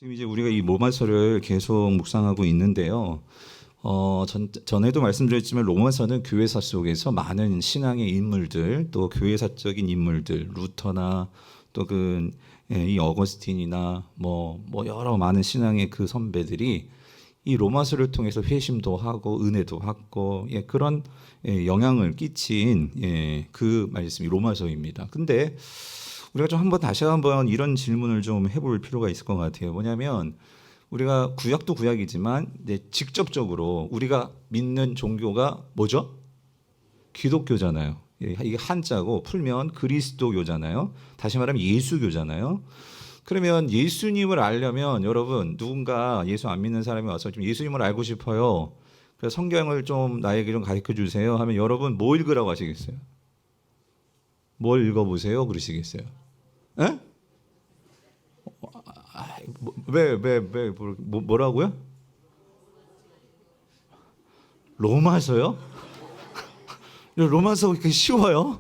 지금 이제 우리가 이 로마서를 계속 묵상하고 있는데요. 전에도 말씀드렸지만 로마서는 교회사 속에서 많은 신앙의 인물들, 또 교회사적인 인물들, 루터나 또 이 어거스틴이나 뭐 여러 많은 신앙의 그 선배들이 이 로마서를 통해서 회심도 하고 은혜도 하고 그런 영향을 끼친 그 말씀이 로마서입니다. 근데 우리가 좀 다시 한번 이런 질문을 좀 해볼 필요가 있을 것 같아요. 뭐냐면 우리가 구약도 구약이지만 이제 직접적으로 우리가 믿는 종교가 뭐죠? 기독교잖아요. 이게 한자고 풀면 그리스도교잖아요. 다시 말하면 예수교잖아요. 그러면 예수님을 알려면 여러분 누군가 예수 안 믿는 사람이 와서 좀 예수님을 알고 싶어요. 그래서 성경을 좀 나에게 좀 가르쳐 주세요 하면 여러분 뭐 읽으라고 하시겠어요? 뭘 읽어보세요 그러시겠어요? 에? 뭐라고요? 로마서요? 로마서 그렇게 쉬워요?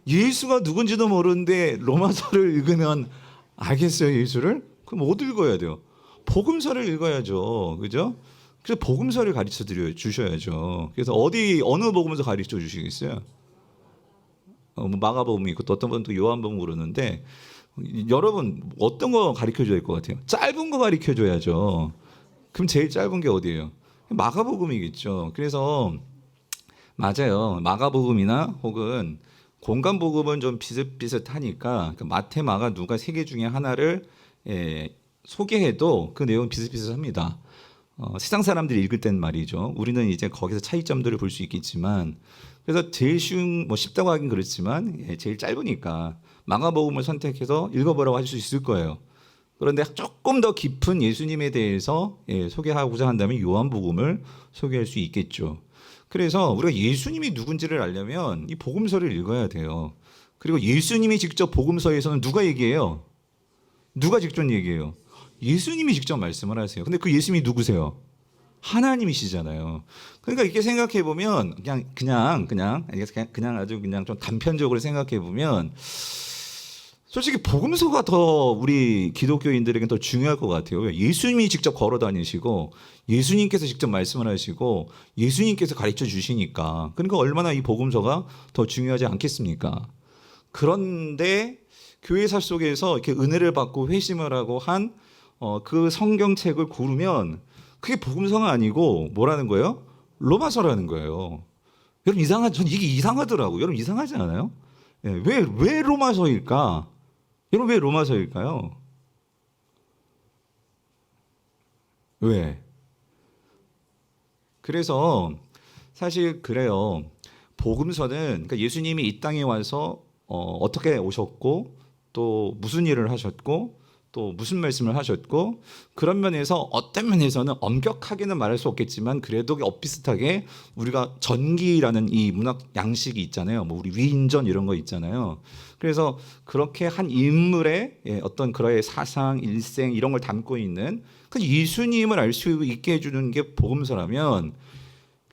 예수가 누군지도 모르는데 로마서를 읽으면 알겠어요, 예수를? 그럼 어디 읽어야 돼요? 복음서를 읽어야죠. 그죠? 그래서 복음서를 가르쳐 주셔야죠. 그래서 어느 복음서 가르쳐 주시겠어요? 뭐 마가복음이 있고 또 어떤 분은 또 요한복음 그러는데 여러분 어떤 거 가르쳐 줘야 될 것 같아요? 짧은 거 가르쳐 줘야죠. 그럼 제일 짧은 게 어디예요? 마가복음이겠죠. 그래서 맞아요. 마가복음이나 혹은 공간복음은 좀 비슷비슷하니까 마태, 마가, 누가 세 개 중에 하나를 소개해도 그 내용은 비슷비슷합니다. 세상 사람들이 읽을 땐 말이죠. 우리는 이제 거기서 차이점들을 볼 수 있겠지만 그래서 제일 쉬운 쉽다고 하긴 그렇지만 제일 짧으니까 마가복음을 선택해서 읽어보라고 할 수 있을 거예요. 그런데 조금 더 깊은 예수님에 대해서 소개하고자 한다면 요한복음을 소개할 수 있겠죠. 그래서 우리가 예수님이 누군지를 알려면 이 복음서를 읽어야 돼요. 그리고 예수님이 직접 복음서에서는 누가 얘기해요? 누가 직접 얘기해요? 예수님이 직접 말씀을 하세요. 근데 그 예수님이 누구세요? 하나님이시잖아요. 그러니까 이렇게 생각해 보면 그냥 아주 그냥 좀 단편적으로 생각해 보면 솔직히 복음서가 더 우리 기독교인들에게 더 중요할 것 같아요. 예수님이 직접 걸어 다니시고 예수님께서 직접 말씀을 하시고 예수님께서 가르쳐 주시니까 그러니까 얼마나 이 복음서가 더 중요하지 않겠습니까? 그런데 교회사 속에서 이렇게 은혜를 받고 회심을 하고 한 그 성경책을 고르면 그게 복음서가 아니고 뭐라는 거예요? 로마서라는 거예요. 여러분 전 이게 이상하더라고요. 여러분 이상하지 않아요? 왜 로마서일까? 여러분 왜 로마서일까요? 왜? 그래서 사실 그래요. 복음서는 그러니까 예수님이 이 땅에 와서 어떻게 오셨고 또 무슨 일을 하셨고 또 무슨 말씀을 하셨고 그런 면에서 어떤 면에서는 엄격하게는 말할 수 없겠지만 그래도 엇비슷하게 우리가 전기라는 이 문학 양식이 있잖아요. 뭐 우리 위인전 이런 거 있잖아요. 그래서 그렇게 한 인물의 어떤 그의 사상, 일생 이런 걸 담고 있는 그 예수님을 알 수 있게 해주는 게 복음서라면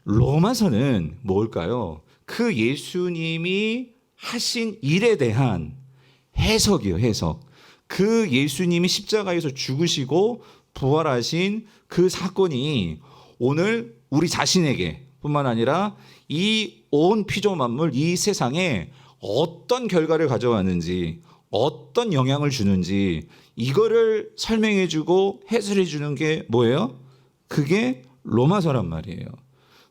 로마서는 뭘까요? 그 예수님이 하신 일에 대한 해석이에요. 해석. 그 예수님이 십자가에서 죽으시고 부활하신 그 사건이 오늘 우리 자신에게 뿐만 아니라 이 온 피조 만물 이 세상에 어떤 결과를 가져왔는지 어떤 영향을 주는지 이거를 설명해 주고 해설해 주는 게 뭐예요? 그게 로마서란 말이에요.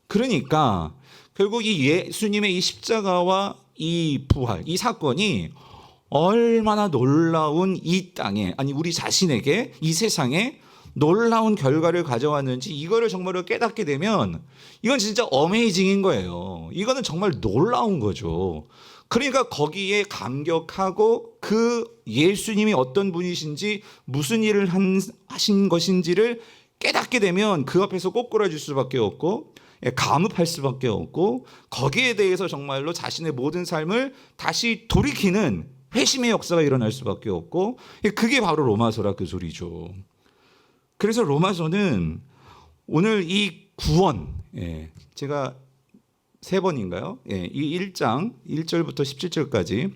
그러니까 결국 이 예수님의 이 십자가와 이 부활 이 사건이 얼마나 놀라운 이 땅에 아니 우리 자신에게 이 세상에 놀라운 결과를 가져왔는지 이거를 정말로 깨닫게 되면 이건 진짜 어메이징인 거예요. 이거는 정말 놀라운 거죠. 그러니까 거기에 감격하고 그 예수님이 어떤 분이신지 무슨 일을 하신 것인지를 깨닫게 되면 그 앞에서 꼬꾸라질 수밖에 없고 감흡할 수밖에 없고 거기에 대해서 정말로 자신의 모든 삶을 다시 돌이키는 회심의 역사가 일어날 수밖에 없고 그게 바로 로마서라 그 소리죠. 그래서 로마서는 오늘 이 구원 제가 3번인가요? 이 1장 1절부터 17절까지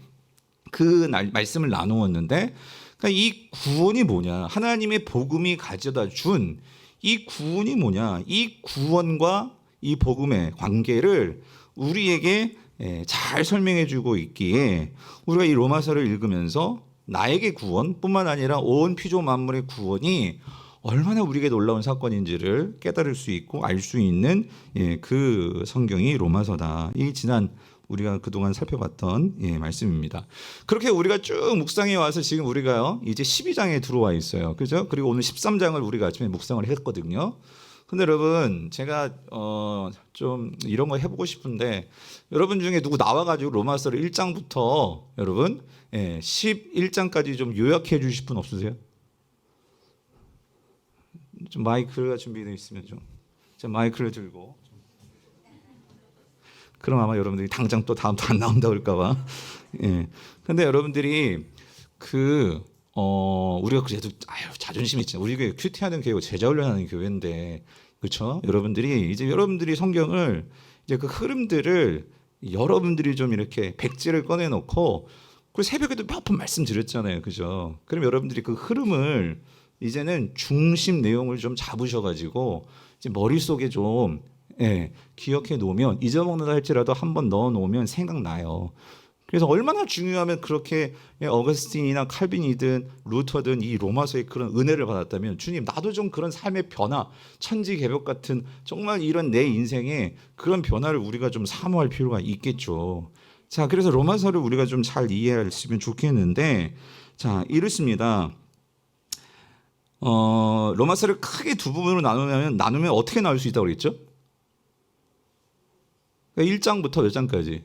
그 말씀을 나누었는데 그러니까 이 구원이 뭐냐? 하나님의 복음이 가져다 준 이 구원이 뭐냐? 이 구원과 이 복음의 관계를 우리에게 잘 설명해 주고 있기에 우리가 이 로마서를 읽으면서 나에게 구원뿐만 아니라 온 피조 만물의 구원이 얼마나 우리에게 놀라운 사건인지를 깨달을 수 있고 알 수 있는 그 성경이 로마서다. 이 지난 우리가 그동안 살펴봤던 말씀입니다. 그렇게 우리가 쭉 묵상해 와서 지금 우리가요 이제 12장에 들어와 있어요. 그죠? 그리고 오늘 13장을 우리가 아침에 묵상을 했거든요. 근데 여러분 제가 좀 이런 거 해보고 싶은데 여러분 중에 누구 나와가지고 로마서를 1장부터 여러분 11장까지 좀 요약해 주실 분 없으세요? 좀 마이크가 준비되어 있으면 좀 마이크를 들고. 그럼 아마 여러분들이 당장 또 다음 안 나온다 그럴까봐. 근데 여러분들이 우리가 그래도 자존심이 있잖아요. 우리 교회 큐티하는 교회고 제자훈련하는 교회인데, 그렇죠? 여러분들이 성경을 이제 그 흐름들을 여러분들이 좀 이렇게 백지를 꺼내놓고 그 새벽에도 몇 번 말씀드렸잖아요, 그죠? 그럼 여러분들이 그 흐름을 이제는 중심 내용을 좀 잡으셔가지고 이제 머릿속에 좀 기억해 놓으면 잊어먹는다 할지라도 한번 넣어 놓으면 생각나요. 그래서 얼마나 중요하면 그렇게 어거스틴이나 칼빈이든 루터든 이 로마서의 그런 은혜를 받았다면 주님 나도 좀 그런 삶의 변화 천지개벽 같은 정말 이런 내 인생에 그런 변화를 우리가 좀 사모할 필요가 있겠죠. 자, 그래서 로마서를 우리가 좀 잘 이해했으면 좋겠는데 자 이렇습니다. 로마서를 크게 두 부분으로 나누면 어떻게 나올 수 있다고 그랬죠? 1장부터 몇 장까지?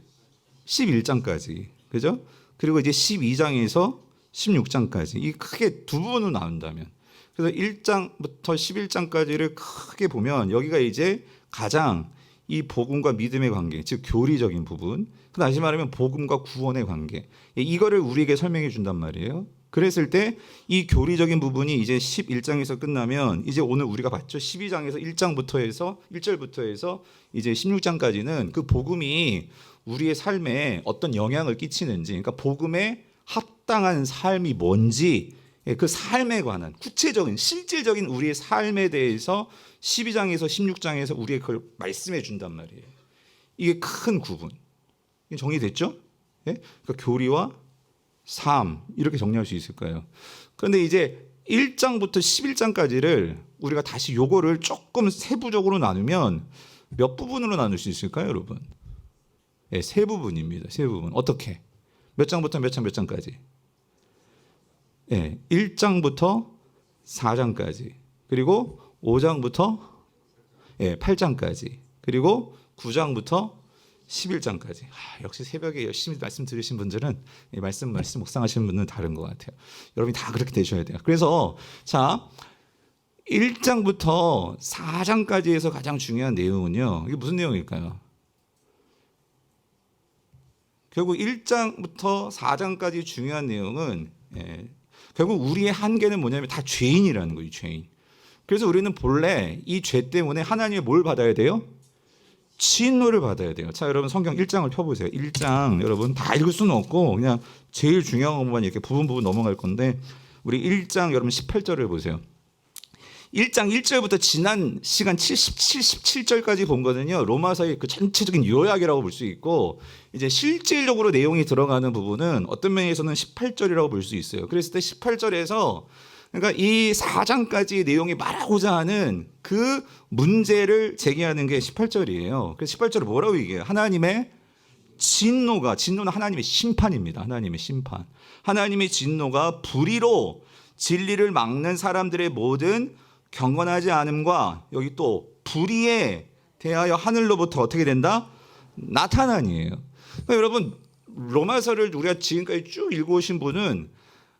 11장까지. 그죠? 그리고 이제 12장에서 16장까지. 이 크게 두 부분으로 나눈다면. 그래서 1장부터 11장까지를 크게 보면 여기가 이제 가장 이 복음과 믿음의 관계, 즉 교리적인 부분. 다시 말하면 복음과 구원의 관계. 이거를 우리에게 설명해 준단 말이에요. 그랬을 때 이 교리적인 부분이 이제 11장에서 끝나면 이제 오늘 우리가 봤죠. 12장에서 1장부터 해서 1절부터 해서 이제 16장까지는 그 복음이 우리의 삶에 어떤 영향을 끼치는지, 그러니까 복음에 합당한 삶이 뭔지 그 삶에 관한 구체적인 실질적인 우리의 삶에 대해서 12장에서 16장에서 우리에게 그걸 말씀해 준단 말이에요. 이게 큰 구분. 정리됐죠? 그러니까 교리와 삶 이렇게 정리할 수 있을 거예요. 그런데 이제 1장부터 11장까지를 우리가 다시 요거를 조금 세부적으로 나누면 몇 부분으로 나눌 수 있을까요, 여러분? 세 부분입니다. 세 부분. 어떻게? 몇 장부터 몇 장까지? 1장부터 4장까지. 그리고 5장부터 8장까지. 그리고 9장부터 11장까지. 역시 새벽에 열심히 말씀 들으신 분들은 말씀 묵상하시는 분들은 다른 것 같아요. 여러분이 다 그렇게 되셔야 돼요. 그래서 자 1장부터 4장까지에서 가장 중요한 내용은요. 이게 무슨 내용일까요? 결국 1장부터 4장까지 중요한 내용은 결국 우리의 한계는 뭐냐면 다 죄인이라는 거예요. 죄인. 그래서 우리는 본래 이 죄 때문에 하나님의 뭘 받아야 돼요? 진노를 받아야 돼요. 자, 여러분 성경 1장을 펴보세요. 1장 여러분 다 읽을 수는 없고 그냥 제일 중요한 것만 이렇게 부분 넘어갈 건데 우리 1장 여러분 18절을 보세요. 1장 1절부터 지난 시간 17절까지 본 거는요. 로마서의 그 전체적인 요약이라고 볼 수 있고 이제 실질적으로 내용이 들어가는 부분은 어떤 면에서는 18절이라고 볼 수 있어요. 그랬을 때 18절에서 그러니까 이 4장까지 내용이 말하고자 하는 그 문제를 제기하는 게 18절이에요. 그래서 18절을 뭐라고 얘기해요? 하나님의 진노는 하나님의 심판입니다. 하나님의 심판. 하나님의 진노가 불의로 진리를 막는 사람들의 모든 경건하지 않음과 여기 또 불의에 대하여 하늘로부터 어떻게 된다? 나타나니에요. 그러니까 여러분 로마서를 우리가 지금까지 쭉 읽어오신 분은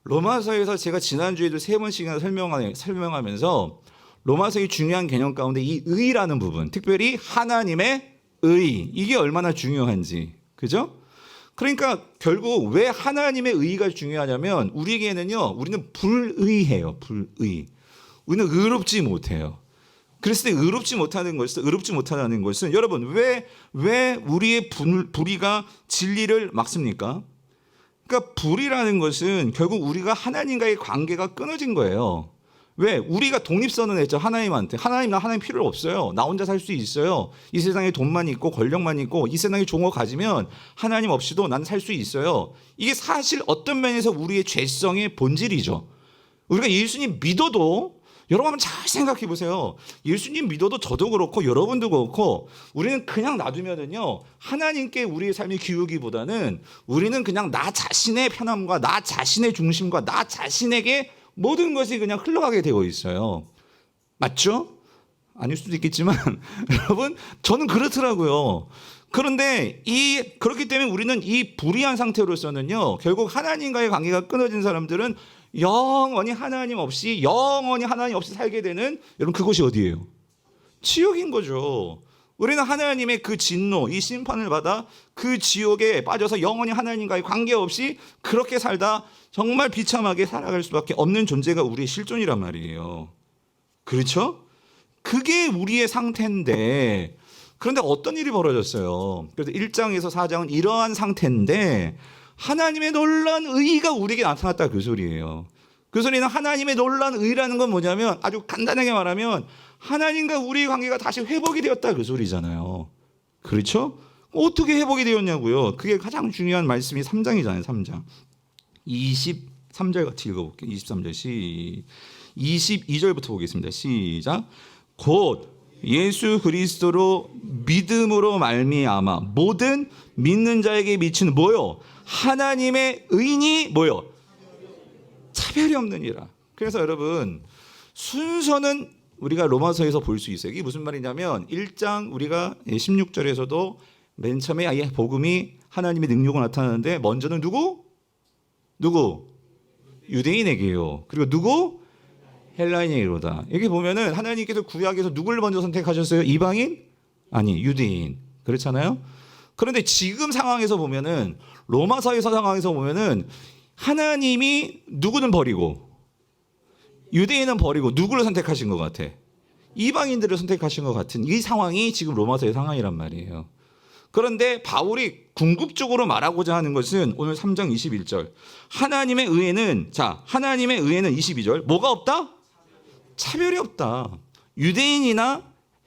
로마서에서 제가 지난주에도 3번씩이나 설명하면서 로마서의 중요한 개념 가운데 이 의라는 부분, 특별히 하나님의 의, 이게 얼마나 중요한지, 그죠? 그러니까 결국 왜 하나님의 의가 중요하냐면 우리에게는요, 우리는 불의해요, 불의. 우리는 의롭지 못해요. 그랬을 때 의롭지 못하다는 것은 여러분 왜 우리의 불의가 진리를 막습니까? 그러니까 불이라는 것은 결국 우리가 하나님과의 관계가 끊어진 거예요. 왜? 우리가 독립선언했죠. 하나님한테. 하나님, 나 하나님 필요 없어요. 나 혼자 살 수 있어요. 이 세상에 돈만 있고 권력만 있고 이 세상에 좋은 거 가지면 하나님 없이도 난 살 수 있어요. 이게 사실 어떤 면에서 우리의 죄성의 본질이죠. 우리가 예수님 믿어도, 여러분 한번 잘 생각해 보세요. 예수님 믿어도 저도 그렇고 여러분도 그렇고 우리는 그냥 놔두면은요, 하나님께 우리의 삶이 기우기보다는 우리는 그냥 나 자신의 편함과 나 자신의 중심과 나 자신에게 모든 것이 그냥 흘러가게 되어 있어요. 맞죠? 아닐 수도 있겠지만 여러분, 저는 그렇더라고요. 그런데 그렇기 때문에 우리는 이 불의한 상태로서는요, 결국 하나님과의 관계가 끊어진 사람들은 영원히 하나님 없이 살게 되는, 여러분, 그것이 어디예요? 지옥인 거죠. 우리는 하나님의 그 진노, 이 심판을 받아 그 지옥에 빠져서 영원히 하나님과의 관계 없이 그렇게 살다 정말 비참하게 살아갈 수밖에 없는 존재가 우리의 실존이란 말이에요. 그렇죠? 그게 우리의 상태인데, 그런데 어떤 일이 벌어졌어요? 그래서 1장에서 4장은 이러한 상태인데 하나님의 놀라운 의의가 우리에게 나타났다, 그 소리예요. 그 소리는 하나님의 놀라운 의의라는 건 뭐냐면, 아주 간단하게 말하면 하나님과 우리의 관계가 다시 회복이 되었다, 그 소리잖아요. 그렇죠? 어떻게 회복이 되었냐고요. 그게 가장 중요한 말씀이 3장이잖아요. 3장 23절 같이 읽어볼게요. 23절 22절부터 보겠습니다. 시작. 곧 예수 그리스도로 믿음으로 말미암아 모든 믿는 자에게 미치는 뭐요? 하나님의 의인이 뭐요? 차별이 없느니라. 그래서 여러분, 순서는 우리가 로마서에서 볼 수 있어요. 이게 무슨 말이냐면 1장 우리가 16절에서도 맨 처음에 아예 복음이 하나님의 능력으로 나타나는데 먼저는 누구? 유대인에게요. 그리고 누구? 헬라인에게로다. 여기 보면은 하나님께서 구약에서 누굴 먼저 선택하셨어요? 이방인? 아니, 유대인. 그렇잖아요? 그런데 지금 상황에서 보면은, 로마서에서 상황에서 보면은 하나님이 누구는 버리고 유대인은 버리고 누구를 선택하신 것 같아? 이방인들을 선택하신 것 같은 이 상황이 지금 로마서의 상황이란 말이에요. 그런데 바울이 궁극적으로 말하고자 하는 것은 오늘 3장 21절. 하나님의 의에는 22절. 뭐가 없다? 차별이 없다. 유대인이나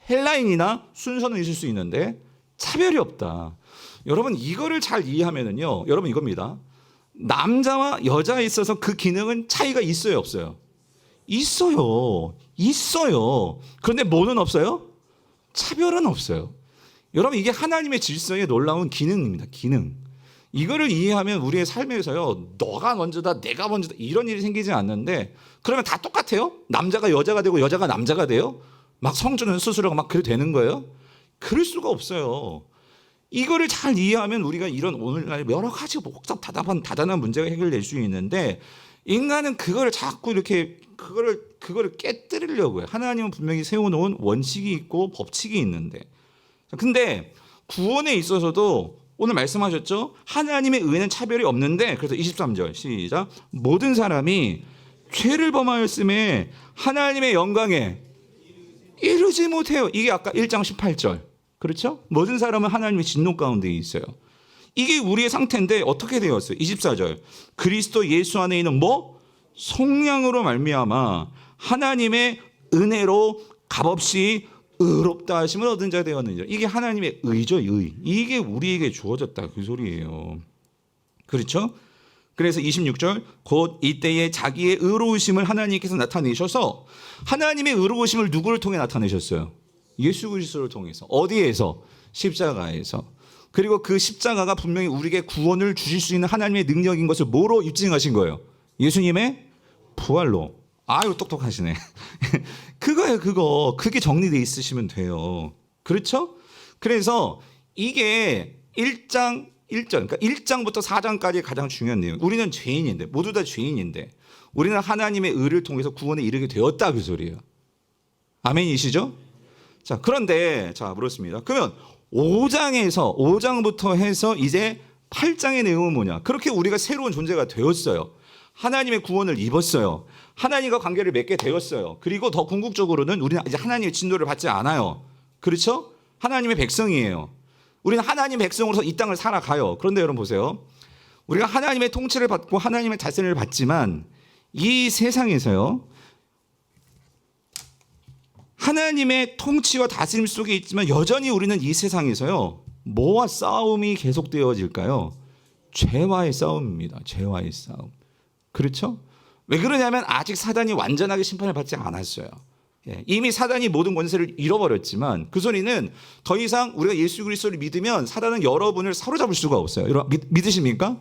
헬라인이나 순서는 있을 수 있는데 차별이 없다. 여러분, 이거를 잘 이해하면은요, 여러분, 이겁니다. 남자와 여자에 있어서 그 기능은 차이가 있어요, 없어요? 있어요. 그런데 뭐는 없어요? 차별은 없어요. 여러분, 이게 하나님의 질서의 놀라운 기능입니다. 기능. 이거를 이해하면 우리의 삶에서요, 너가 먼저다, 내가 먼저다, 이런 일이 생기지 않는데, 그러면 다 똑같아요? 남자가 여자가 되고 여자가 남자가 돼요? 막 성전을 스스로가 막 그래 되는 거예요? 그럴 수가 없어요. 이거를 잘 이해하면 우리가 이런 오늘날 여러 가지 복잡 다단한 문제가 해결될 수 있는데, 인간은 그거를 자꾸 이렇게 그거를 깨뜨리려고 해요. 하나님은 분명히 세워놓은 원칙이 있고 법칙이 있는데, 근데 구원에 있어서도 오늘 말씀하셨죠? 하나님의 의에는 차별이 없는데, 그래서 23절 시작. 모든 사람이 죄를 범하였음에 하나님의 영광에 이르지 못해요. 이게 아까 1장 18절. 그렇죠? 모든 사람은 하나님의 진노 가운데 있어요. 이게 우리의 상태인데 어떻게 되었어요? 24절. 그리스도 예수 안에 있는 뭐? 성령으로 말미암아 하나님의 은혜로 값없이 의롭다 하심을 얻은 자 되었느니라. 이게 하나님의 의죠, 의. 이게 우리에게 주어졌다, 그 소리예요. 그렇죠? 그래서 26절, 곧 이때에 자기의 의로우심을 하나님께서 나타내셔서, 하나님의 의로우심을 누구를 통해 나타내셨어요? 예수 그리스도를 통해서. 어디에서? 십자가에서. 그리고 그 십자가가 분명히 우리에게 구원을 주실 수 있는 하나님의 능력인 것을 뭐로 입증하신 거예요? 예수님의 부활로. 아유, 똑똑하시네. 그거예요, 그거. 그게 정리되어 있으시면 돼요. 그렇죠? 그래서 이게 1장 1절, 그러니까 1장부터 4장까지 가장 중요한 내용. 우리는 죄인인데, 모두 다 죄인인데, 우리는 하나님의 의를 통해서 구원에 이르게 되었다, 그 소리예요. 아멘이시죠? 자, 그런데, 자, 물었습니다. 그러면 5장부터 해서 이제 8장의 내용은 뭐냐? 그렇게 우리가 새로운 존재가 되었어요. 하나님의 구원을 입었어요. 하나님과 관계를 맺게 되었어요. 그리고 더 궁극적으로는 우리는 이제 하나님의 진노를 받지 않아요. 그렇죠? 하나님의 백성이에요. 우리는 하나님 백성으로서 이 땅을 살아가요. 그런데 여러분 보세요. 우리가 하나님의 통치를 받고 하나님의 다스림을 받지만 이 세상에서요, 하나님의 통치와 다스림 속에 있지만 여전히 우리는 이 세상에서요, 뭐와 싸움이 계속되어질까요? 죄와의 싸움입니다. 죄와의 싸움. 그렇죠? 왜 그러냐면 아직 사단이 완전하게 심판을 받지 않았어요. 이미 사단이 모든 권세를 잃어버렸지만 그 소리는 더 이상 우리가 예수 그리스도를 믿으면 사단은 여러분을 사로잡을 수가 없어요. 여러분 믿으십니까?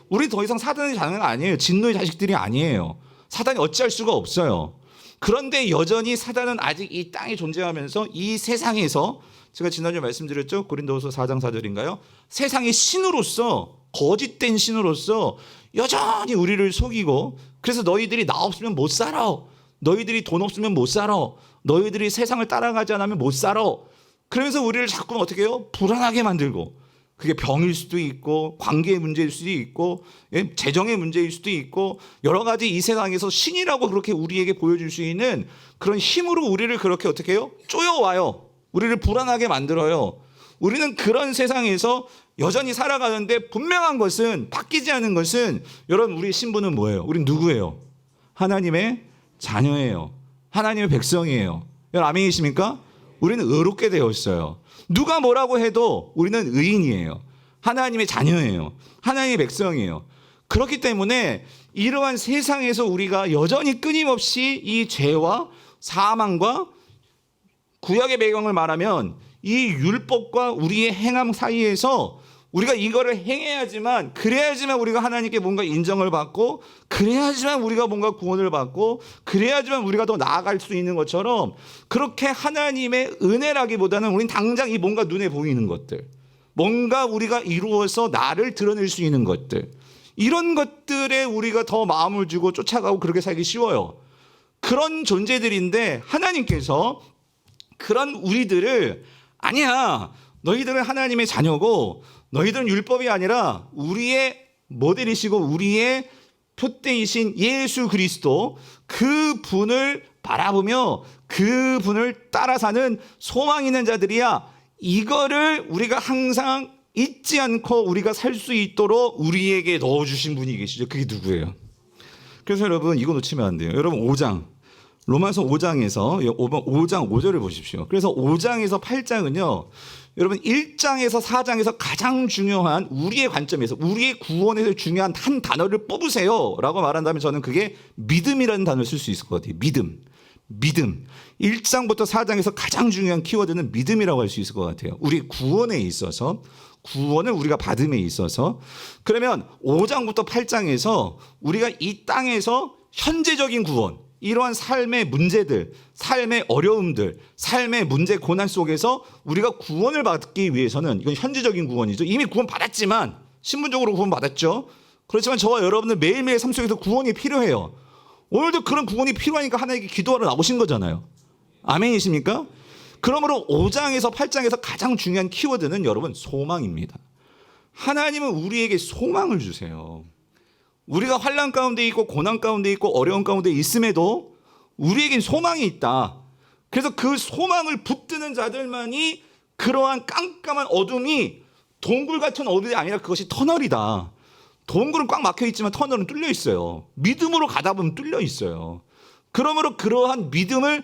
우리 더 이상 사단의 자녀가 아니에요. 진노의 자식들이 아니에요. 사단이 어찌할 수가 없어요. 그런데 여전히 사단은 아직 이 땅에 존재하면서 이 세상에서, 제가 지난주에 말씀드렸죠. 고린도후서 4장 4절인가요? 세상의 신으로서, 거짓된 신으로서 여전히 우리를 속이고, 그래서 너희들이 나 없으면 못 살아, 너희들이 돈 없으면 못 살아, 너희들이 세상을 따라가지 않으면 못 살아, 그러면서 우리를 자꾸 어떻게 해요? 불안하게 만들고, 그게 병일 수도 있고 관계의 문제일 수도 있고 재정의 문제일 수도 있고 여러 가지 이 세상에서 신이라고 그렇게 우리에게 보여줄 수 있는 그런 힘으로 우리를 그렇게 어떻게 해요? 쪼여와요. 우리를 불안하게 만들어요. 우리는 그런 세상에서 여전히 살아가는데 분명한 것은, 바뀌지 않은 것은, 여러분 우리의 신분은 뭐예요? 우린 누구예요? 하나님의 자녀예요. 하나님의 백성이에요. 여러분 아멘이십니까? 우리는 의롭게 되었어요. 누가 뭐라고 해도 우리는 의인이에요. 하나님의 자녀예요. 하나님의 백성이에요. 그렇기 때문에 이러한 세상에서 우리가 여전히 끊임없이 이 죄와 사망과, 구약의 배경을 말하면 이 율법과 우리의 행함 사이에서 우리가 이거를 행해야지만, 그래야지만 우리가 하나님께 뭔가 인정을 받고, 그래야지만 우리가 뭔가 구원을 받고, 그래야지만 우리가 더 나아갈 수 있는 것처럼, 그렇게 하나님의 은혜라기보다는 우린 당장 이 뭔가 눈에 보이는 것들, 뭔가 우리가 이루어서 나를 드러낼 수 있는 것들, 이런 것들에 우리가 더 마음을 주고 쫓아가고 그렇게 살기 쉬워요. 그런 존재들인데 하나님께서 그런 우리들을, 아니야, 너희들은 하나님의 자녀고 너희들은 율법이 아니라 우리의 모델이시고 우리의 표대이신 예수 그리스도, 그 분을 바라보며 그 분을 따라 사는 소망 있는 자들이야, 이거를 우리가 항상 잊지 않고 우리가 살 수 있도록 우리에게 넣어주신 분이 계시죠. 그게 누구예요? 그래서 여러분 이거 놓치면 안 돼요. 여러분 5장, 로마서 5장에서 5장 5절을 보십시오. 그래서 5장에서 8장은요, 여러분 1장에서 4장에서 가장 중요한, 우리의 관점에서 우리의 구원에서 중요한 한 단어를 뽑으세요 라고 말한다면 저는 그게 믿음이라는 단어를 쓸 수 있을 것 같아요. 믿음. 1장부터 4장에서 가장 중요한 키워드는 믿음이라고 할 수 있을 것 같아요. 우리 구원에 있어서, 구원을 우리가 받음에 있어서. 그러면 5장부터 8장에서 우리가 이 땅에서 현재적인 구원, 이러한 삶의 문제들, 삶의 어려움들, 삶의 문제 고난 속에서 우리가 구원을 받기 위해서는, 이건 현재적인 구원이죠. 이미 구원 받았지만, 신분적으로 구원 받았죠. 그렇지만 저와 여러분들 매일매일 삶 속에서 구원이 필요해요. 오늘도 그런 구원이 필요하니까 하나님께 기도하러 나오신 거잖아요. 아멘이십니까? 그러므로 5장에서 8장에서 가장 중요한 키워드는 여러분 소망입니다. 하나님은 우리에게 소망을 주세요. 우리가 환난 가운데 있고 고난 가운데 있고 어려운 가운데 있음에도 우리에겐 소망이 있다. 그래서 그 소망을 붙드는 자들만이 그러한 깜깜한 어둠이 동굴 같은 어둠이 아니라 그것이 터널이다. 동굴은 꽉 막혀 있지만 터널은 뚫려 있어요. 믿음으로 가다 보면 뚫려 있어요. 그러므로 그러한 믿음을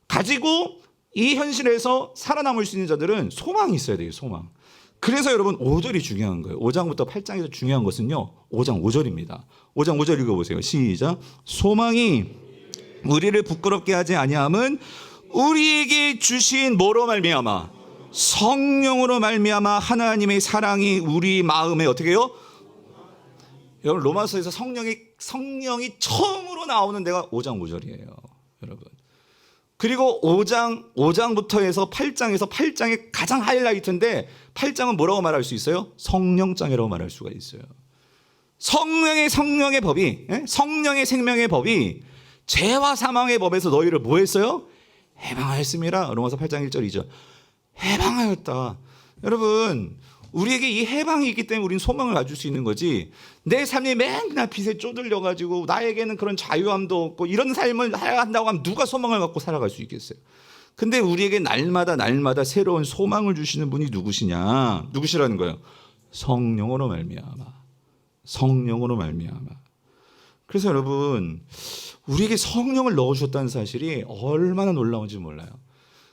가지고 이 현실에서 살아남을 수 있는 자들은 소망이 있어야 돼요. 소망. 그래서 여러분 5절이 중요한 거예요. 5장부터 8장에서 중요한 것은요, 5장 5절입니다. 5장 5절 읽어보세요. 시작. 소망이 우리를 부끄럽게 하지 아니함은 우리에게 주신 뭐로 말미암아? 성령으로 말미암아 하나님의 사랑이 우리 마음에 어떻게 해요? 여러분 로마서에서 성령이 처음으로 나오는 데가 5장 5절이에요. 여러분. 그리고 5장부터 해서 8장의 가장 하이라이트인데, 8장은 뭐라고 말할 수 있어요? 성령장이라고 말할 수가 있어요. 성령의 법이, 성령의 생명의 법이 죄와 사망의 법에서 너희를 뭐 했어요? 해방하였습니다. 로마서 8장 1절 2절. 해방하였다. 여러분, 우리에게 이 해방이 있기 때문에 우리는 소망을 가질 수 있는 거지, 내 삶이 맨날 빚에 쪼들려가지고 나에게는 그런 자유함도 없고 이런 삶을 살아야 한다고 하면 누가 소망을 갖고 살아갈 수 있겠어요? 근데 우리에게 날마다 새로운 소망을 주시는 분이 누구시냐? 누구시라는 거예요? 성령으로 말미암아. 성령으로 말미암아. 그래서 여러분, 우리에게 성령을 넣어주셨다는 사실이 얼마나 놀라운지 몰라요.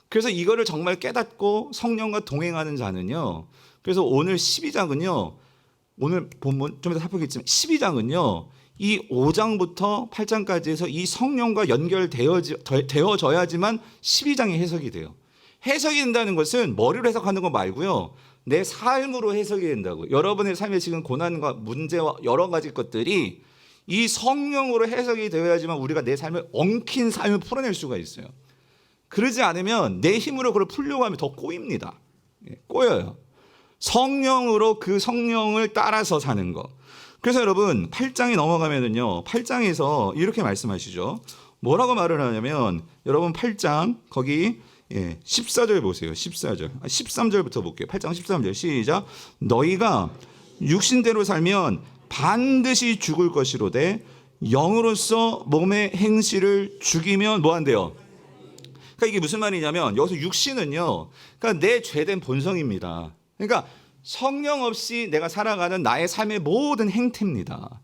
그래서 이거를 정말 깨닫고 성령과 동행하는 자는요, 그래서 오늘 12장은요, 오늘 본문 좀 이따 살펴보겠지만 12장은요 이 5장부터 8장까지 해서 이 성령과 연결되어져야지만 12장이 해석이 돼요. 해석이 된다는 것은 머리로 해석하는 거 말고요, 내 삶으로 해석이 된다고. 여러분의 삶에 지금 고난과 문제와 여러 가지 것들이 이 성령으로 해석이 되어야지만 우리가 내 삶을 엉킨 삶을 풀어낼 수가 있어요. 그러지 않으면 내 힘으로 그걸 풀려고 하면 더 꼬입니다. 꼬여요. 성령으로 그 성령을 따라서 사는 거. 그래서 여러분 8장에 넘어가면은요, 8장에서 이렇게 말씀하시죠. 뭐라고 말을 하냐면, 여러분 8장 거기 14절 보세요. 14절. 13절부터 볼게요. 8장 13절 시작. 너희가 육신대로 살면 반드시 죽을 것이로되 영으로서 몸의 행실을 죽이면 뭐 한대요? 그러니까 이게 무슨 말이냐면, 여기서 육신은요, 그러니까 내 죄된 본성입니다. 그러니까 성령 없이 내가 살아가는 나의 삶의 모든 행태입니다.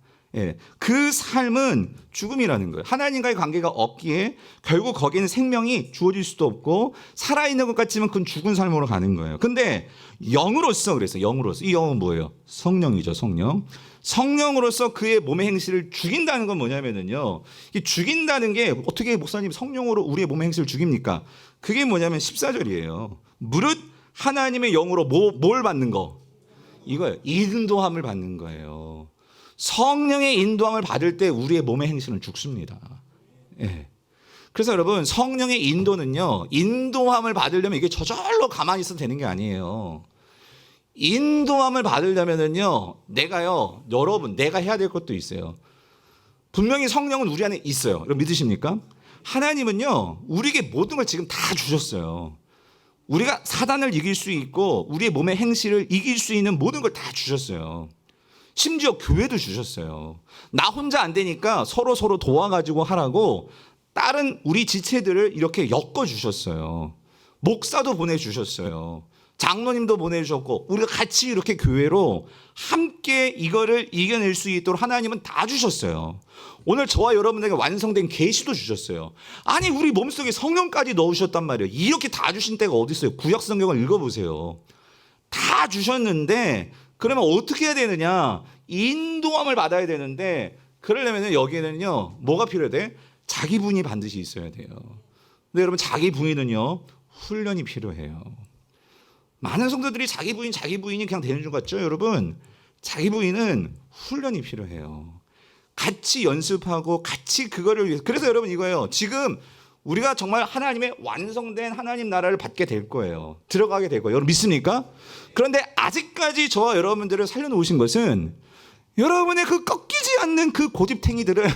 그 삶은 죽음이라는 거예요. 하나님과의 관계가 없기에 결국 거기는 생명이 주어질 수도 없고, 살아있는 것 같지만 그건 죽은 삶으로 가는 거예요. 근데 영으로서, 그래서 영으로서, 이 영은 뭐예요? 성령이죠. 성령. 성령으로서 그의 몸의 행실을 죽인다는 건 뭐냐면요, 이 죽인다는 게 어떻게 목사님 성령으로 우리의 몸의 행실을 죽입니까? 그게 뭐냐면 14절이에요. 무릇 하나님의 영으로 뭘 받는 거? 이거예요. 인도함을 받는 거예요. 성령의 인도함을 받을 때 우리의 몸의 행실은 죽습니다. 그래서 여러분, 성령의 인도는요, 인도함을 받으려면 이게 저절로 가만히 있어도 되는 게 아니에요. 인도함을 받으려면은요, 여러분, 내가 해야 될 것도 있어요. 분명히 성령은 우리 안에 있어요. 여러분 믿으십니까? 하나님은요, 우리에게 모든 걸 지금 다 주셨어요. 우리가 사단을 이길 수 있고 우리의 몸의 행실을 이길 수 있는 모든 걸 다 주셨어요. 심지어 교회도 주셨어요. 나 혼자 안 되니까 서로 도와가지고 하라고 다른 우리 지체들을 이렇게 엮어주셨어요. 목사도 보내주셨어요. 장로님도 보내주셨고, 우리가 같이 이렇게 교회로 함께 이거를 이겨낼 수 있도록 하나님은 다 주셨어요. 오늘 저와 여러분에게 완성된 계시도 주셨어요. 아니, 우리 몸속에 성령까지 넣으셨단 말이에요. 이렇게 다 주신 때가 어디 있어요? 구약 성경을 읽어보세요. 다 주셨는데, 그러면 어떻게 해야 되느냐? 인도함을 받아야 되는데, 그러려면 여기에는요, 뭐가 필요해? 자기 분이 반드시 있어야 돼요. 근데 여러분, 자기 분이는요, 훈련이 필요해요. 많은 성도들이 자기 부인이 그냥 되는 줄 같죠, 여러분? 자기 부인은 훈련이 필요해요. 같이 연습하고 같이 그거를 위해서. 그래서 여러분 이거예요. 지금 우리가 정말 하나님의 완성된 하나님 나라를 받게 될 거예요. 들어가게 될 거예요. 여러분 믿습니까? 그런데 아직까지 저와 여러분들을 살려놓으신 것은 여러분의 그 꺾이지 않는 그 고집탱이들을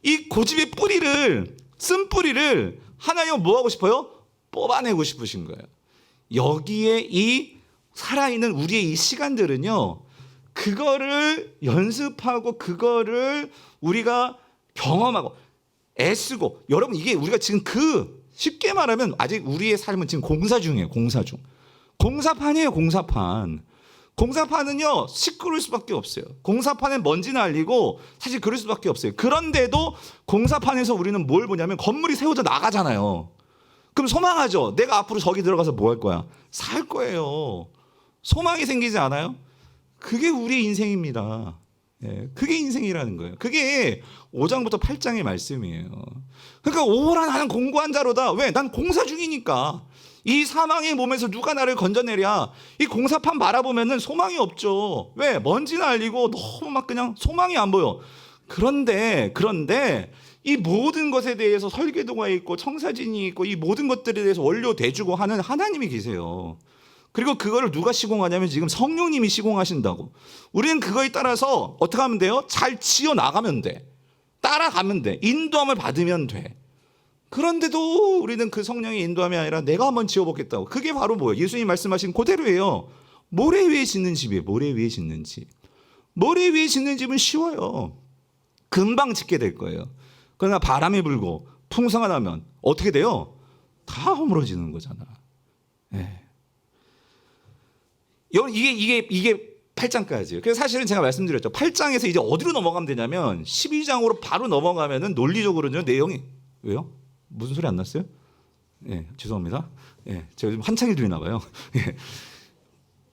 이 고집의 뿌리를, 쓴 뿌리를 하나님은 뭐 하고 싶어요? 뽑아내고 싶으신 거예요. 여기에 이 살아있는 우리의 이 시간들은요, 그거를 연습하고 그거를 우리가 경험하고 애쓰고, 여러분 이게 우리가 지금 쉽게 말하면 아직 우리의 삶은 지금 공사 중이에요. 공사판이에요. 공사판은요 시끄러울 수밖에 없어요. 공사판엔 먼지 날리고 사실 그럴 수밖에 없어요. 그런데도 공사판에서 우리는 뭘 보냐면 건물이 세워져 나가잖아요. 그럼 소망하죠. 내가 앞으로 저기 들어가서 뭐 할 거야? 살 거예요. 소망이 생기지 않아요? 그게 우리의 인생입니다. 그게 인생이라는 거예요. 그게 5장부터 8장의 말씀이에요. 그러니까 오라 나는 공고한 자로다. 왜? 난 공사 중이니까. 이 사망의 몸에서 누가 나를 건져내랴. 이 공사판 바라보면은 소망이 없죠. 왜? 먼지 날리고 너무 막 그냥 소망이 안 보여. 그런데 이 모든 것에 대해서 설계도가 있고 청사진이 있고 이 모든 것들에 대해서 원료 대주고 하는 하나님이 계세요. 그리고 그거를 누가 시공하냐면 지금 성령님이 시공하신다고. 우리는 그거에 따라서 어떻게 하면 돼요? 잘 지어 나가면 돼. 따라가면 돼. 인도함을 받으면 돼. 그런데도 우리는 그 성령의 인도함이 아니라 내가 한번 지어보겠다고. 그게 바로 뭐예요? 예수님 말씀하신 그대로예요. 모래 위에 짓는 집이에요. 모래 위에 짓는 집. 모래 위에 짓는 집은 쉬워요. 금방 짓게 될 거예요. 그러나 바람이 불고 풍성한 하면 어떻게 돼요? 다 허물어지는 거잖아. 이게 8장까지. 그래서 사실은 제가 말씀드렸죠. 8장에서 이제 어디로 넘어가면 되냐면 12장으로 바로 넘어가면은 논리적으로는 내용이 왜요? 무슨 소리 안 났어요? 예, 죄송합니다. 예, 제가 좀 한창이 들리나 봐요. 예.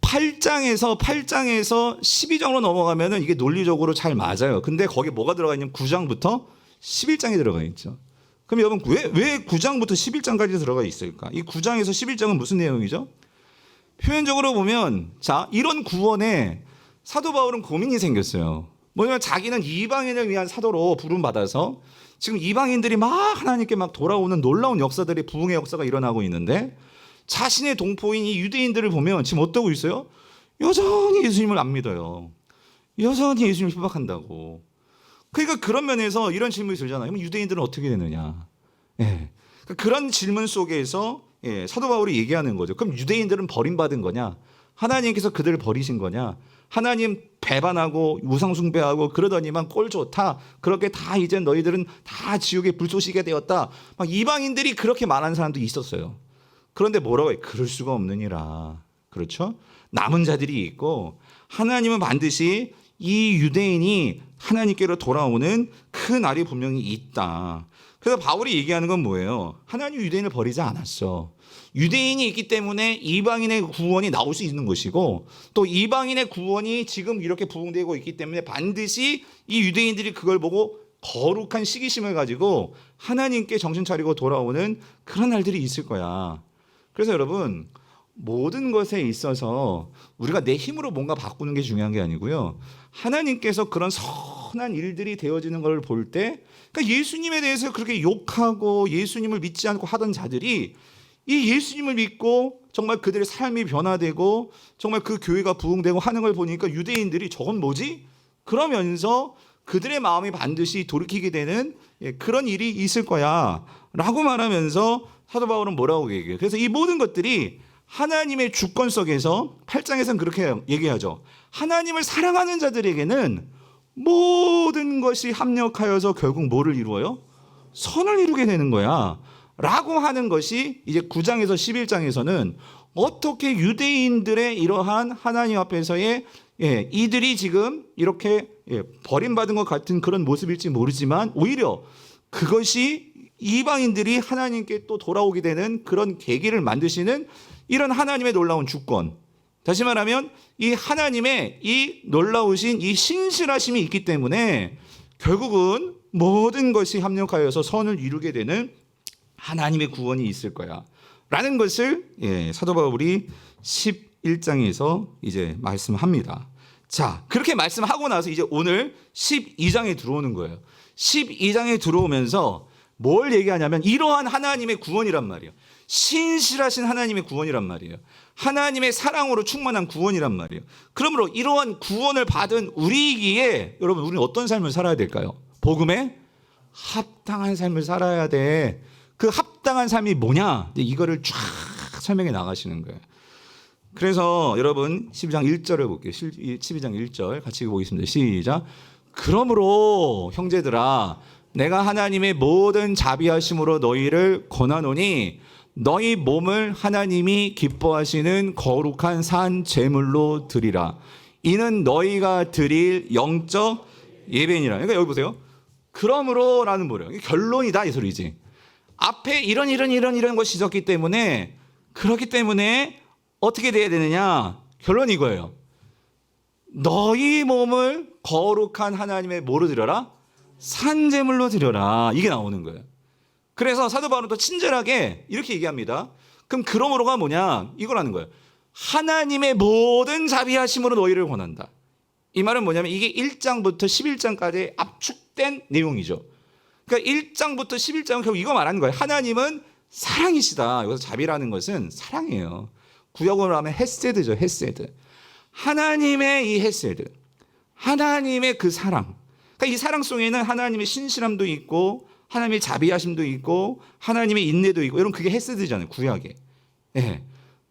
8장에서 12장으로 넘어가면은 이게 논리적으로 잘 맞아요. 근데 거기에 뭐가 들어가 있냐면 9장부터 11장이 들어가 있죠. 그럼 여러분 왜 9장부터 11장까지 들어가 있을까? 이 9장에서 11장은 무슨 내용이죠? 표면적으로 보면 자, 이런 구원에 사도 바울은 고민이 생겼어요. 뭐냐면 자기는 이방인을 위한 사도로 부름받아서 지금 이방인들이 막 하나님께 막 돌아오는 놀라운 역사들이 부흥의 역사가 일어나고 있는데 자신의 동포인 이 유대인들을 보면 지금 어떠고 있어요? 여전히 예수님을 안 믿어요. 여전히 예수님을 핍박한다고. 그러니까 그런 면에서 이런 질문이 들잖아요. 그럼 유대인들은 어떻게 되느냐? 예. 그러니까 그런 질문 속에서 사도 바울이 얘기하는 거죠. 그럼 유대인들은 버림받은 거냐? 하나님께서 그들을 버리신 거냐? 하나님 배반하고 우상숭배하고 그러더니만 꼴 좋다. 그렇게 다 이제 너희들은 다 지옥의 불쏘시게 되었다. 막 이방인들이 그렇게 말하는 사람도 있었어요. 그런데 뭐라고 해요? 그럴 수가 없느니라. 그렇죠? 남은 자들이 있고 하나님은 반드시 이 유대인이 하나님께로 돌아오는 그 날이 분명히 있다. 그래서 바울이 얘기하는 건 뭐예요? 하나님 유대인을 버리지 않았어. 유대인이 있기 때문에 이방인의 구원이 나올 수 있는 것이고 또 이방인의 구원이 지금 이렇게 부흥되고 있기 때문에 반드시 이 유대인들이 그걸 보고 거룩한 시기심을 가지고 하나님께 정신 차리고 돌아오는 그런 날들이 있을 거야. 그래서 여러분 모든 것에 있어서 우리가 내 힘으로 뭔가 바꾸는 게 중요한 게 아니고요. 하나님께서 그런 선한 일들이 되어지는 걸 볼 때 그러니까 예수님에 대해서 그렇게 욕하고 예수님을 믿지 않고 하던 자들이 이 예수님을 믿고 정말 그들의 삶이 변화되고 정말 그 교회가 부흥되고 하는 걸 보니까 유대인들이 저건 뭐지? 그러면서 그들의 마음이 반드시 돌이키게 되는 그런 일이 있을 거야 라고 말하면서 사도 바울은 뭐라고 얘기해요? 그래서 이 모든 것들이 하나님의 주권 속에서 8장에서는 그렇게 얘기하죠. 하나님을 사랑하는 자들에게는 모든 것이 합력하여서 결국 뭐를 이루어요? 선을 이루게 되는 거야 라고 하는 것이 이제 9장에서 11장에서는 어떻게 유대인들의 이러한 하나님 앞에서의 이들이 지금 이렇게 버림받은 것 같은 그런 모습일지 모르지만 오히려 그것이 이방인들이 하나님께 또 돌아오게 되는 그런 계기를 만드시는 이런 하나님의 놀라운 주권. 다시 말하면 이 하나님의 이 놀라우신 이 신실하심이 있기 때문에 결국은 모든 것이 합력하여서 선을 이루게 되는 하나님의 구원이 있을 거야 라는 것을 사도 바울이 11장에서 이제 말씀합니다. 자, 그렇게 말씀하고 나서 이제 오늘 12장에 들어오는 거예요. 12장에 들어오면서 뭘 얘기하냐면 이러한 하나님의 구원이란 말이에요. 신실하신 하나님의 구원이란 말이에요. 하나님의 사랑으로 충만한 구원이란 말이에요. 그러므로 이러한 구원을 받은 우리이기에 여러분 우리는 어떤 삶을 살아야 될까요? 복음에 합당한 삶을 살아야 돼. 그 합당한 삶이 뭐냐? 이거를 쫙 설명해 나가시는 거예요. 그래서 여러분 12장 1절을 볼게요. 12장 1절 같이 보겠습니다. 시작. 그러므로 형제들아 내가 하나님의 모든 자비하심으로 너희를 권하노니 너희 몸을 하나님이 기뻐하시는 거룩한 산 제물로 드리라. 이는 너희가 드릴 영적 예배니라. 그러니까 여기 보세요. 그러므로라는 뭐예요? 이게 결론이다 이 소리지. 앞에 이런 것이 있었기 때문에 그렇기 때문에 어떻게 돼야 되느냐? 결론이 이거예요. 너희 몸을 거룩한 하나님의 뭐로 드려라? 산제물로 드려라. 이게 나오는 거예요. 그래서 사도 바울은 또 친절하게 이렇게 얘기합니다. 그럼 그러므로가 뭐냐? 이거라는 거예요. 하나님의 모든 자비하심으로 너희를 권한다. 이 말은 뭐냐면 이게 1장부터 11장까지 압축된 내용이죠. 그러니까 1장부터 11장은 결국 이거 말하는 거예요. 하나님은 사랑이시다. 여기서 자비라는 것은 사랑이에요. 구약어로 하면 헤세드죠. 헤세드. 하나님의 이 헤세드. 하나님의 그 사랑. 그러니까 이 사랑 속에는 하나님의 신실함도 있고 하나님의 자비하심도 있고 하나님의 인내도 있고 이런 그게 헤세드잖아요. 구약에. 예.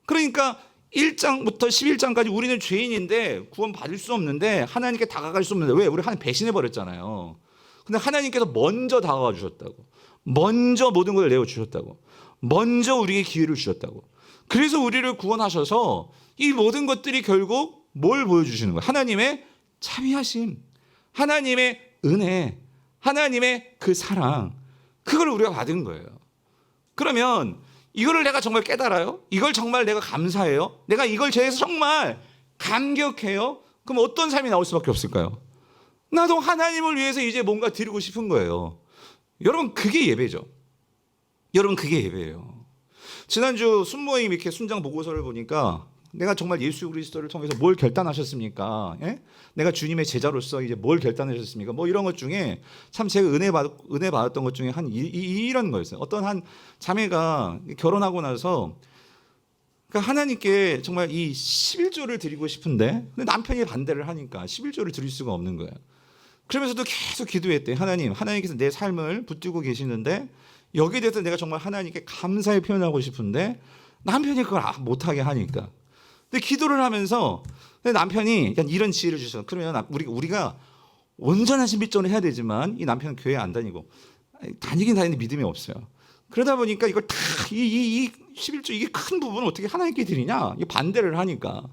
그러니까 1장부터 11장까지 우리는 죄인인데 구원 받을 수 없는데 하나님께 다가갈 수 없는데 왜? 우리 하나님 배신해 버렸잖아요. 근데 하나님께서 먼저 다가가 주셨다고. 먼저 모든 걸 내어 주셨다고. 먼저 우리에게 기회를 주셨다고. 그래서 우리를 구원하셔서 이 모든 것들이 결국 뭘 보여주시는 거예요? 하나님의 자비하심, 하나님의 은혜, 하나님의 그 사랑, 그걸 우리가 받은 거예요. 그러면 이거를 내가 정말 깨달아요? 이걸 정말 내가 감사해요? 내가 이걸 제해서 정말 감격해요? 그럼 어떤 삶이 나올 수밖에 없을까요? 나도 하나님을 위해서 이제 뭔가 드리고 싶은 거예요. 여러분, 그게 예배죠. 여러분, 그게 예배예요. 지난주 순모임 이렇게 순장 보고서를 보니까 내가 정말 예수 그리스도를 통해서 뭘 결단하셨습니까? 예? 내가 주님의 제자로서 이제 뭘 결단하셨습니까? 뭐 이런 것 중에 참 제가 은혜 받았던 것 중에 이런 거였어요. 어떤 한 자매가 결혼하고 나서 그러니까 하나님께 정말 이 11조를 드리고 싶은데 근데 남편이 반대를 하니까 11조를 드릴 수가 없는 거예요. 그러면서도 계속 기도했대. 하나님께서 내 삶을 붙들고 계시는데 여기에 대해서 내가 정말 하나님께 감사의 표현하고 싶은데 남편이 그걸 못하게 하니까. 근데 기도를 하면서 남편이 이런 지혜를 주셔서 그러면 우리가 온전한 신비전을 해야 되지만 이 남편은 교회 안 다니고 다니긴 다니는데 믿음이 없어요. 그러다 보니까 이걸 다 이 11조 이게 큰 부분을 어떻게 하나님께 드리냐? 이 반대를 하니까.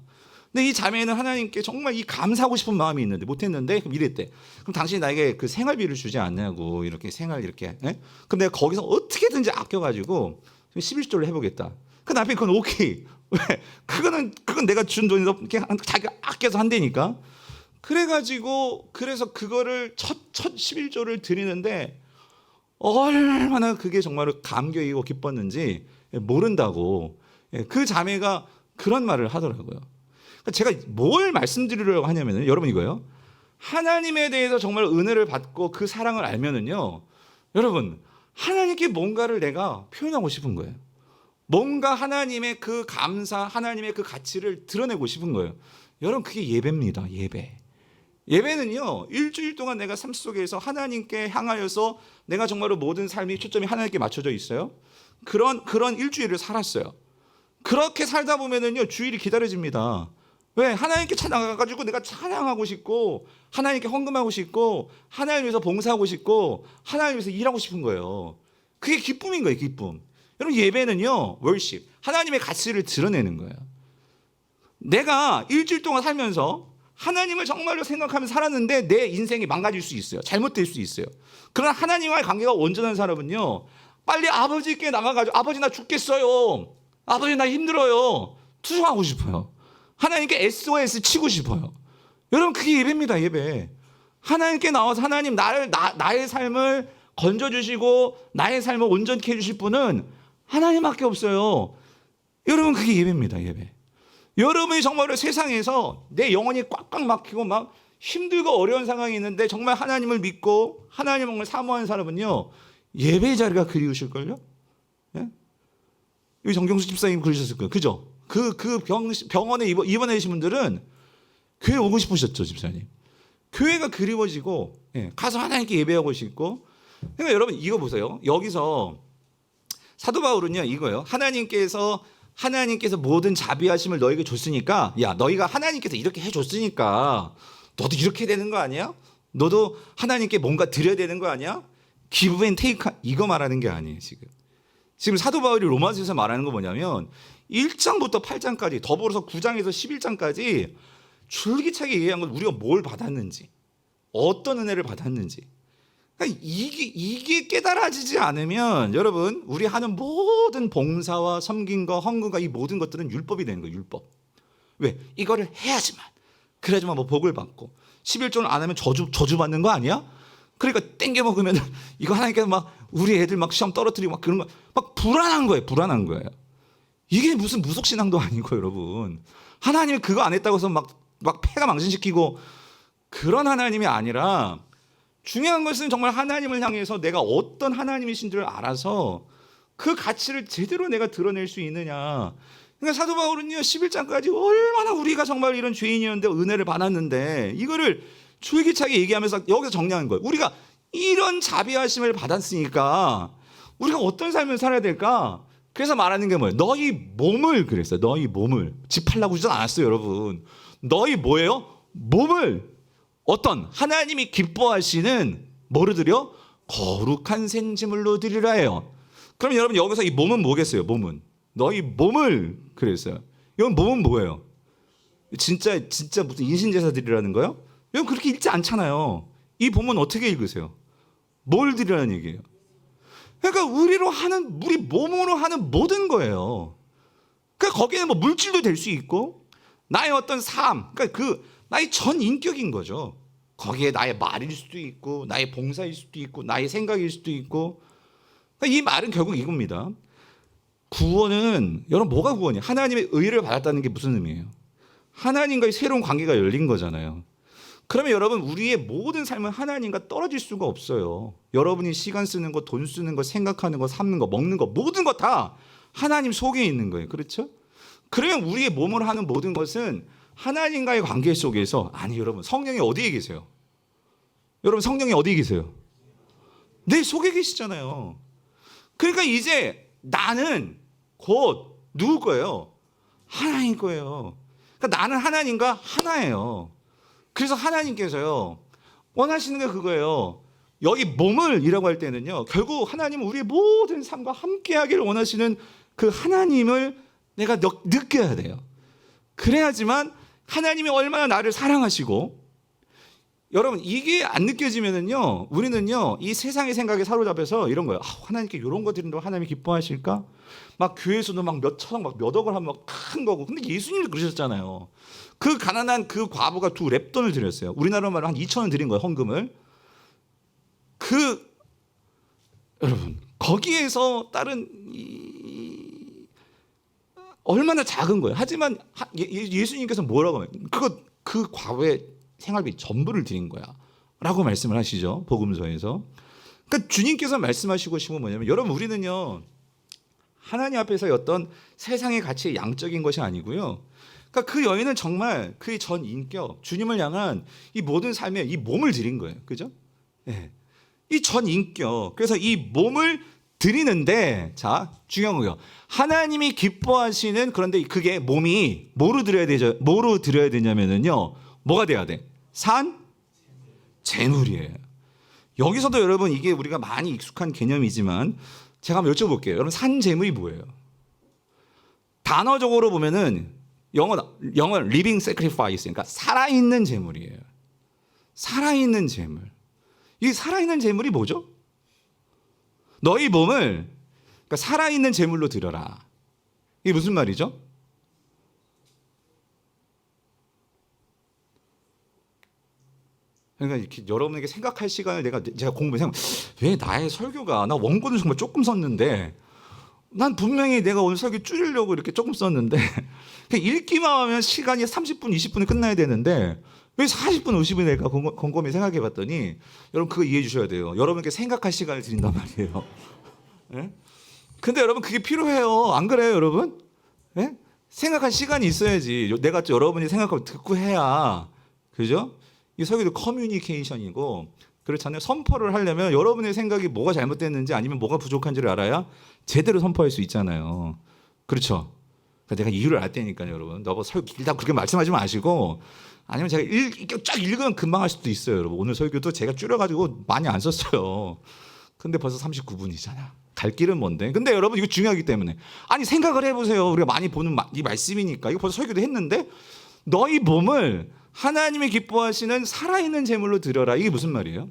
근데 이 자매는 하나님께 정말 이 감사하고 싶은 마음이 있는데 못했는데 그럼 이랬대. 그럼 당신이 나에게 그 생활비를 주지 않냐고 이렇게 이렇게. 예? 그럼 내가 거기서 어떻게든지 아껴가지고 11조를 해보겠다. 그 남편이 그건 오케이. 왜? 그건 내가 준 돈이서 자기가 아껴서 한다니까. 그래서 그거를 첫 11조를 드리는데 얼마나 그게 정말 감격이고 기뻤는지 모른다고 그 자매가 그런 말을 하더라고요. 제가 뭘 말씀드리려고 하냐면은 여러분 이거예요. 하나님에 대해서 정말 은혜를 받고 그 사랑을 알면은요, 여러분 하나님께 뭔가를 내가 표현하고 싶은 거예요. 뭔가 하나님의 그 감사, 하나님의 그 가치를 드러내고 싶은 거예요. 여러분 그게 예배입니다. 예배는요, 일주일 동안 내가 삶 속에서 하나님께 향하여서 내가 정말로 모든 삶이 초점이 하나님께 맞춰져 있어요. 그런 일주일을 살았어요. 그렇게 살다 보면은요, 주일이 기다려집니다. 왜? 하나님께 찬양해가지고 내가 찬양하고 싶고, 하나님께 헌금하고 싶고, 하나님 위해서 봉사하고 싶고, 하나님 위해서 일하고 싶은 거예요. 그게 기쁨인 거예요, 기쁨. 여러분, 예배는요, 월십, 하나님의 가치를 드러내는 거예요. 내가 일주일 동안 살면서 하나님을 정말로 생각하면서 살았는데 내 인생이 망가질 수 있어요. 잘못될 수 있어요. 그러나 하나님과의 관계가 온전한 사람은요, 빨리 아버지께 나가가지고 아버지 나 죽겠어요. 아버지 나 힘들어요. 투정하고 싶어요. 하나님께 SOS 치고 싶어요. 여러분 그게 예배입니다. 예배. 하나님께 나와서 하나님 나의 삶을 건져주시고 나의 삶을 온전케 해주실 분은 하나님밖에 없어요. 여러분 그게 예배입니다. 예배. 여러분이 정말로 세상에서 내 영혼이 꽉꽉 막히고 막 힘들고 어려운 상황이 있는데 정말 하나님을 믿고 하나님을 사모하는 사람은요, 예배 자리가 그리우실걸요? 예? 여기 정경수 집사님 그러셨을 거예요. 그죠? 병원에 입원해 계신 분들은 교회 오고 싶으셨죠, 집사님. 교회가 그리워지고, 예, 가서 하나님께 예배하고 싶고. 그러니까 여러분 이거 보세요. 여기서 사도 바울은요 이거예요. 하나님께서 모든 자비하심을 너에게 줬으니까, 야 너희가 하나님께서 이렇게 해줬으니까 너도 이렇게 되는 거 아니야? 너도 하나님께 뭔가 드려야 되는 거 아니야? give and take 이거 말하는 게 아니에요. 지금 사도 바울이 로마서에서 말하는 거 뭐냐면 1장부터 8장까지 더불어서 9장에서 11장까지 줄기차게 얘기한 건 우리가 뭘 받았는지, 어떤 은혜를 받았는지. 그러니까 이게 깨달아지지 않으면 여러분 우리 하는 모든 봉사와 섬김과 헌금과 이 모든 것들은 율법이 되는 거예요. 율법. 왜? 이거를 해야지만, 그래야지만 뭐 복을 받고, 11조를 안 하면 저주받는 거 아니야? 그러니까 땡겨 먹으면 이거 하나님께서 막 우리 애들 막 시험 떨어뜨리고 막 그런 거 막 불안한 거예요. 이게 무슨 무속신앙도 아니고 여러분, 하나님이 그거 안 했다고 해서 막 폐가 망신시키고 그런 하나님이 아니라, 중요한 것은 정말 하나님을 향해서 내가 어떤 하나님이신 줄 알아서 그 가치를 제대로 내가 드러낼 수 있느냐. 그러니까 사도 바울은요 11장까지 얼마나 우리가 정말 이런 죄인이었는데 은혜를 받았는데 이거를 줄기차게 얘기하면서 여기서 정리하는 거예요. 우리가 이런 자비하심을 받았으니까 우리가 어떤 삶을 살아야 될까? 그래서 말하는 게 뭐예요? 너희 몸을, 그랬어요. 너희 몸을. 집 팔라고 그러지 않았어요, 여러분. 너희 뭐예요? 몸을 어떤 하나님이 기뻐하시는 뭐로 드려? 거룩한 생제물로 드리라 해요. 그럼 여러분 여기서 이 몸은 뭐겠어요? 몸은 너희 몸을 그랬어요. 이건 몸은 뭐예요? 진짜 무슨 인신제사 드리라는 거요? 여러분 그렇게 읽지 않잖아요. 이 본문 어떻게 읽으세요? 뭘 드리라는 얘기예요? 그러니까 우리 몸으로 하는 모든 거예요. 그러니까 거기에는 뭐 물질도 될 수 있고 나의 어떤 삶, 그러니까 나의 전 인격인 거죠. 거기에 나의 말일 수도 있고 나의 봉사일 수도 있고 나의 생각일 수도 있고. 그러니까 이 말은 결국 이겁니다. 구원은 여러분 뭐가 구원이에요? 하나님의 의를 받았다는 게 무슨 의미예요? 하나님과의 새로운 관계가 열린 거잖아요. 그러면 여러분 우리의 모든 삶은 하나님과 떨어질 수가 없어요. 여러분이 시간 쓰는 거, 돈 쓰는 거, 생각하는 거, 삶는 거, 먹는 거 모든 거 다 하나님 속에 있는 거예요. 그렇죠? 그러면 우리의 몸으로 하는 모든 것은 하나님과의 관계 속에서 아니 여러분 성령이 어디에 계세요? 여러분 성령이 어디에 계세요? 내 속에 계시잖아요. 그러니까 이제 나는 곧 누구 거예요? 하나님 거예요. 그러니까 나는 하나님과 하나예요. 그래서 하나님께서요 원하시는 게 그거예요. 여기 몸을이라고 할 때는요 결국 하나님은 우리의 모든 삶과 함께하기를 원하시는 그 하나님을 내가 느껴야 돼요. 그래야지만 하나님이 얼마나 나를 사랑하시고 여러분 이게 안 느껴지면은요 우리는요 이 세상의 생각에 사로잡혀서 이런 거예요. 하나님께 이런 거 드린다고 하나님이 기뻐하실까? 막 교회에서도 막 몇 천억 막 몇 억을 하면 큰 거고. 근데 예수님도 그러셨잖아요. 그 가난한 그 과부가 2렙돈을 드렸어요. 우리나라 말로 한 2,000원 드린 거예요, 헌금을. 여러분 거기에서 다른 얼마나 작은 거예요. 하지만 예수님께서 뭐라고 해요? 그 과부의 생활비 전부를 드린 거야 라고 말씀을 하시죠, 복음서에서. 그러니까 주님께서 말씀하시고 싶은 건 뭐냐면 여러분 우리는요 하나님 앞에서의 어떤 세상의 가치의 양적인 것이 아니고요. 그러니까 그 여인은 정말 그의 전 인격, 주님을 향한 이 모든 삶에 이 몸을 드린 거예요. 그죠? 네. 이 전 인격. 그래서 이 몸을 드리는데 자, 중요한 거예요. 하나님이 기뻐하시는 그런데 그게 몸이 뭐로 드려야 되죠? 뭐로 드려야 되냐면은요. 뭐가 돼야 돼? 제물이에요. 여기서도 여러분 이게 우리가 많이 익숙한 개념이지만 제가 한번 여쭤볼게요. 여러분 산제물이 뭐예요? 단어적으로 보면은 영어 living sacrifice, 그러니까 살아있는 제물이에요. 살아있는 제물. 이 살아있는 제물이 뭐죠? 너희 몸을 그러니까 살아있는 제물로 드려라. 이게 무슨 말이죠? 그러니까 이렇게 여러분에게 생각할 시간을 제가 공부해서 왜 나의 설교가 나 원고는 정말 조금 썼는데 난 분명히 내가 오늘 설교 줄이려고 이렇게 조금 썼는데 읽기만 하면 시간이 30분, 20분에 끝나야 되는데 왜 40분, 50분이 될까 곰곰이 생각해 봤더니 여러분 그거 이해해 주셔야 돼요. 여러분께 생각할 시간을 드린단 말이에요. 네? 근데 여러분 그게 필요해요. 안 그래요 여러분? 네? 생각할 시간이 있어야지. 내가 여러분이 생각하고 듣고 해야 그죠? 이 설교도 커뮤니케이션이고 그렇잖아요. 선포를 하려면 여러분의 생각이 뭐가 잘못됐는지 아니면 뭐가 부족한지를 알아야 제대로 선포할 수 있잖아요. 그렇죠? 그러니까 내가 이유를 알 테니까요, 여러분. 너뭐 설교 길다고 그렇게 말씀하지 마시고 아니면 제가 쫙 읽으면 금방 할 수도 있어요, 여러분. 오늘 설교도 제가 줄여가지고 많이 안 썼어요. 근데 벌써 39분이잖아. 갈 길은 뭔데? 근데 여러분 이거 중요하기 때문에 아니 생각을 해보세요. 우리가 많이 보는 이 말씀이니까 이거 벌써 설교도 했는데 너희 몸을 하나님이 기뻐하시는 살아있는 제물로 드려라. 이게 무슨 말이에요?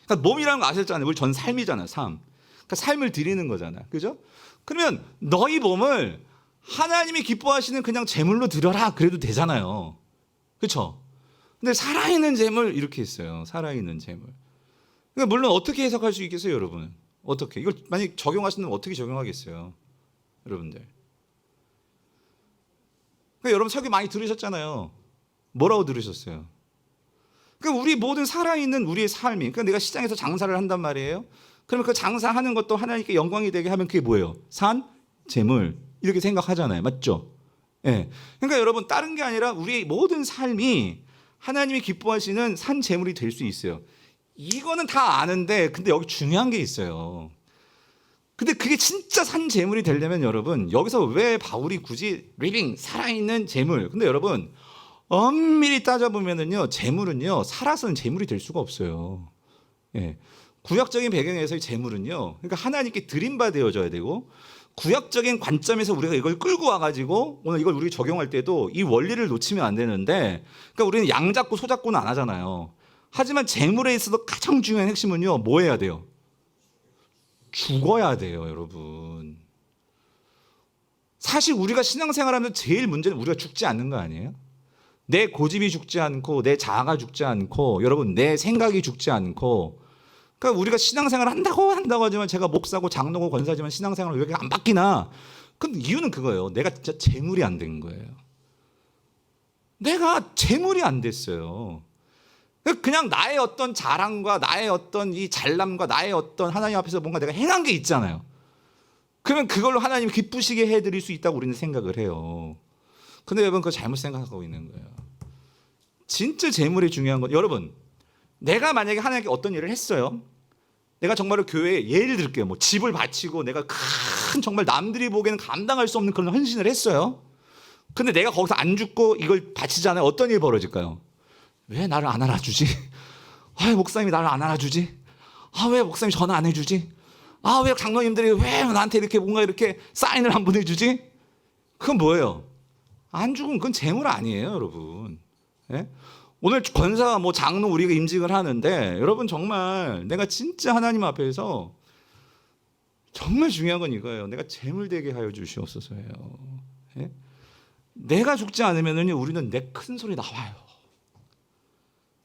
그러니까 몸이라는 거 아셨잖아요. 우리 전 삶이잖아요. 삶. 그러니까 삶을 드리는 거잖아요. 그죠? 그러면 너희 몸을 하나님이 기뻐하시는 그냥 제물로 드려라. 그래도 되잖아요. 그렇죠? 근데 살아있는 제물 이렇게 했어요. 살아있는 제물. 그러니까 물론 어떻게 해석할 수 있겠어요, 여러분? 어떻게? 이걸 만약 적용하시면 어떻게 적용하겠어요? 여러분들. 그러니까 여러분 설교 많이 들으셨잖아요. 뭐라고 들으셨어요? 그러니까 우리 모든 살아있는 우리의 삶이 그러니까 내가 시장에서 장사를 한단 말이에요. 그러면 그 장사하는 것도 하나님께 영광이 되게 하면 그게 뭐예요? 재물 이렇게 생각하잖아요. 맞죠? 예. 그러니까 여러분 다른 게 아니라 우리의 모든 삶이 하나님이 기뻐하시는 재물이 될 수 있어요. 이거는 다 아는데 근데 여기 중요한 게 있어요. 근데 그게 진짜 재물이 되려면 여러분 여기서 왜 바울이 굳이 리빙 살아있는 재물 근데 여러분 엄밀히 따져보면은요, 재물은요, 살아서는 재물이 될 수가 없어요. 예. 구약적인 배경에서의 재물은요, 그러니까 하나님께 드림바 되어져야 되고, 구약적인 관점에서 우리가 이걸 끌고 와가지고 오늘 이걸 우리 적용할 때도 이 원리를 놓치면 안 되는데, 그러니까 우리는 양 잡고 소 잡고는 안 하잖아요. 하지만 재물에 있어서 가장 중요한 핵심은요, 뭐 해야 돼요? 죽어야 돼요, 여러분. 사실 우리가 신앙생활하면서 제일 문제는 우리가 죽지 않는 거 아니에요? 내 고집이 죽지 않고, 내 자아가 죽지 않고, 여러분 내 생각이 죽지 않고. 그러니까 우리가 신앙생활 한다고 하지만, 제가 목사고 장로고 권사지만 신앙생활을 왜 이렇게 안 바뀌나? 근데 이유는 그거예요. 내가 진짜 재물이 안 된 거예요. 내가 재물이 안 됐어요. 그냥 나의 어떤 자랑과 나의 어떤 이 잘남과 나의 어떤 하나님 앞에서 뭔가 내가 행한 게 있잖아요. 그러면 그걸로 하나님 기쁘시게 해드릴 수 있다고 우리는 생각을 해요. 근데 여러분 그거 잘못 생각하고 있는 거예요. 진짜 재물이 중요한 건, 여러분 내가 만약에 하나님께 어떤 일을 했어요. 내가 정말로 교회에, 예를 들게요, 뭐 집을 바치고 내가 큰 정말 남들이 보기에는 감당할 수 없는 그런 헌신을 했어요. 근데 내가 거기서 안 죽고 이걸 바치잖아요. 어떤 일이 벌어질까요? 왜 나를 안 알아주지? 왜 목사님이 나를 안 알아주지? 왜 목사님이 전화 안 해주지? 왜 장로님들이 왜 나한테 이렇게 뭔가 이렇게 사인을 안 보내주지? 그건 뭐예요? 안 죽으면 그건 재물 아니에요, 여러분. 예? 오늘 권사가 뭐 장로 우리가 임직을 하는데, 여러분 정말 내가 진짜 하나님 앞에서 정말 중요한 건 이거예요. 내가 재물 되게 하여 주시옵소서예요. 예? 내가 죽지 않으면은 우리는 내 큰 소리 나와요.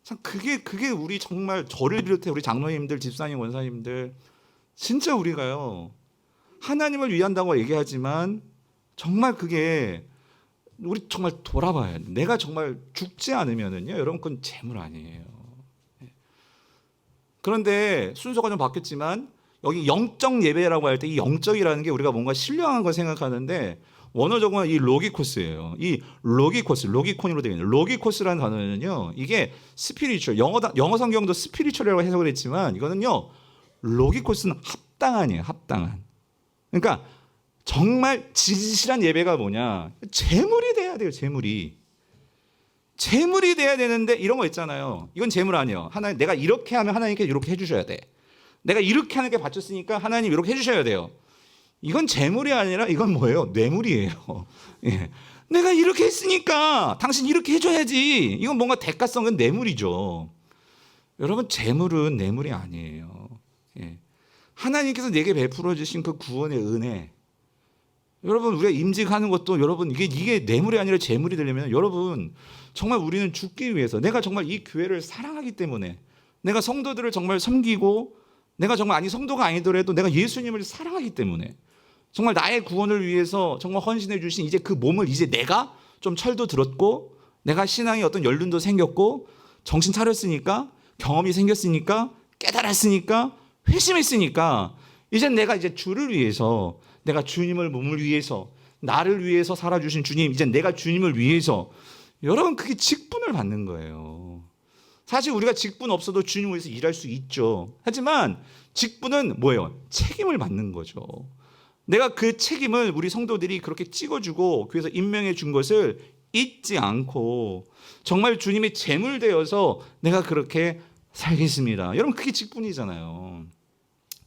참 그게 우리 정말 저를 비롯해 우리 장로님들, 집사님, 원사님들, 진짜 우리가요 하나님을 위한다고 얘기하지만 정말 그게 우리 정말 돌아봐야 돼. 내가 정말 죽지 않으면은요, 여러분 그건 재물 아니에요. 그런데 순서가 좀 바뀌었지만 여기 영적 예배라고 할 때 이 영적이라는 게 우리가 뭔가 신령한 걸 생각하는데, 원어적으로는 이 로기코스예요. 이 로기코스, 로기콘으로 되어 있는 로기코스라는 단어는요, 이게 스피리추얼, 영어 성경도 스피리추얼이라고 해석을 했지만 이거는요 로기코스는 합당한이에요. 합당한. 그러니까 정말 진실한 예배가 뭐냐? 재물이 돼야 돼요. 재물이 돼야 되는데, 이런 거 있잖아요. 이건 재물 아니에요. 하나님, 내가 이렇게 하면 하나님께 이렇게 해주셔야 돼. 내가 이렇게 하는 게 바쳤으니까 하나님 이렇게 해주셔야 돼요. 이건 재물이 아니라 이건 뭐예요? 뇌물이에요. 예. 내가 이렇게 했으니까 당신 이렇게 해줘야지. 이건 뭔가 대가성은 뇌물이죠. 여러분 재물은 뇌물이 아니에요. 예. 하나님께서 내게 베풀어 주신 그 구원의 은혜, 여러분 우리가 임직하는 것도, 여러분 이게 뇌물이 아니라 재물이 되려면, 여러분 정말 우리는 죽기 위해서, 내가 정말 이 교회를 사랑하기 때문에, 내가 성도들을 정말 섬기고, 내가 정말 성도가 아니더라도 내가 예수님을 사랑하기 때문에, 정말 나의 구원을 위해서 정말 헌신해 주신 이제 그 몸을, 이제 내가 좀 철도 들었고, 내가 신앙에 어떤 연륜도 생겼고, 정신 차렸으니까, 경험이 생겼으니까, 깨달았으니까, 회심했으니까, 이제 내가 이제 주를 위해서, 내가 주님을 몸을 위해서, 나를 위해서 살아주신 주님, 이제 내가 주님을 위해서, 여러분 그게 직분을 받는 거예요. 사실 우리가 직분 없어도 주님을 위해서 일할 수 있죠. 하지만 직분은 뭐예요? 책임을 받는 거죠. 내가 그 책임을 우리 성도들이 그렇게 찍어주고 교회에서 임명해 준 것을 잊지 않고 정말 주님의 재물 되어서 내가 그렇게 살겠습니다. 여러분 그게 직분이잖아요.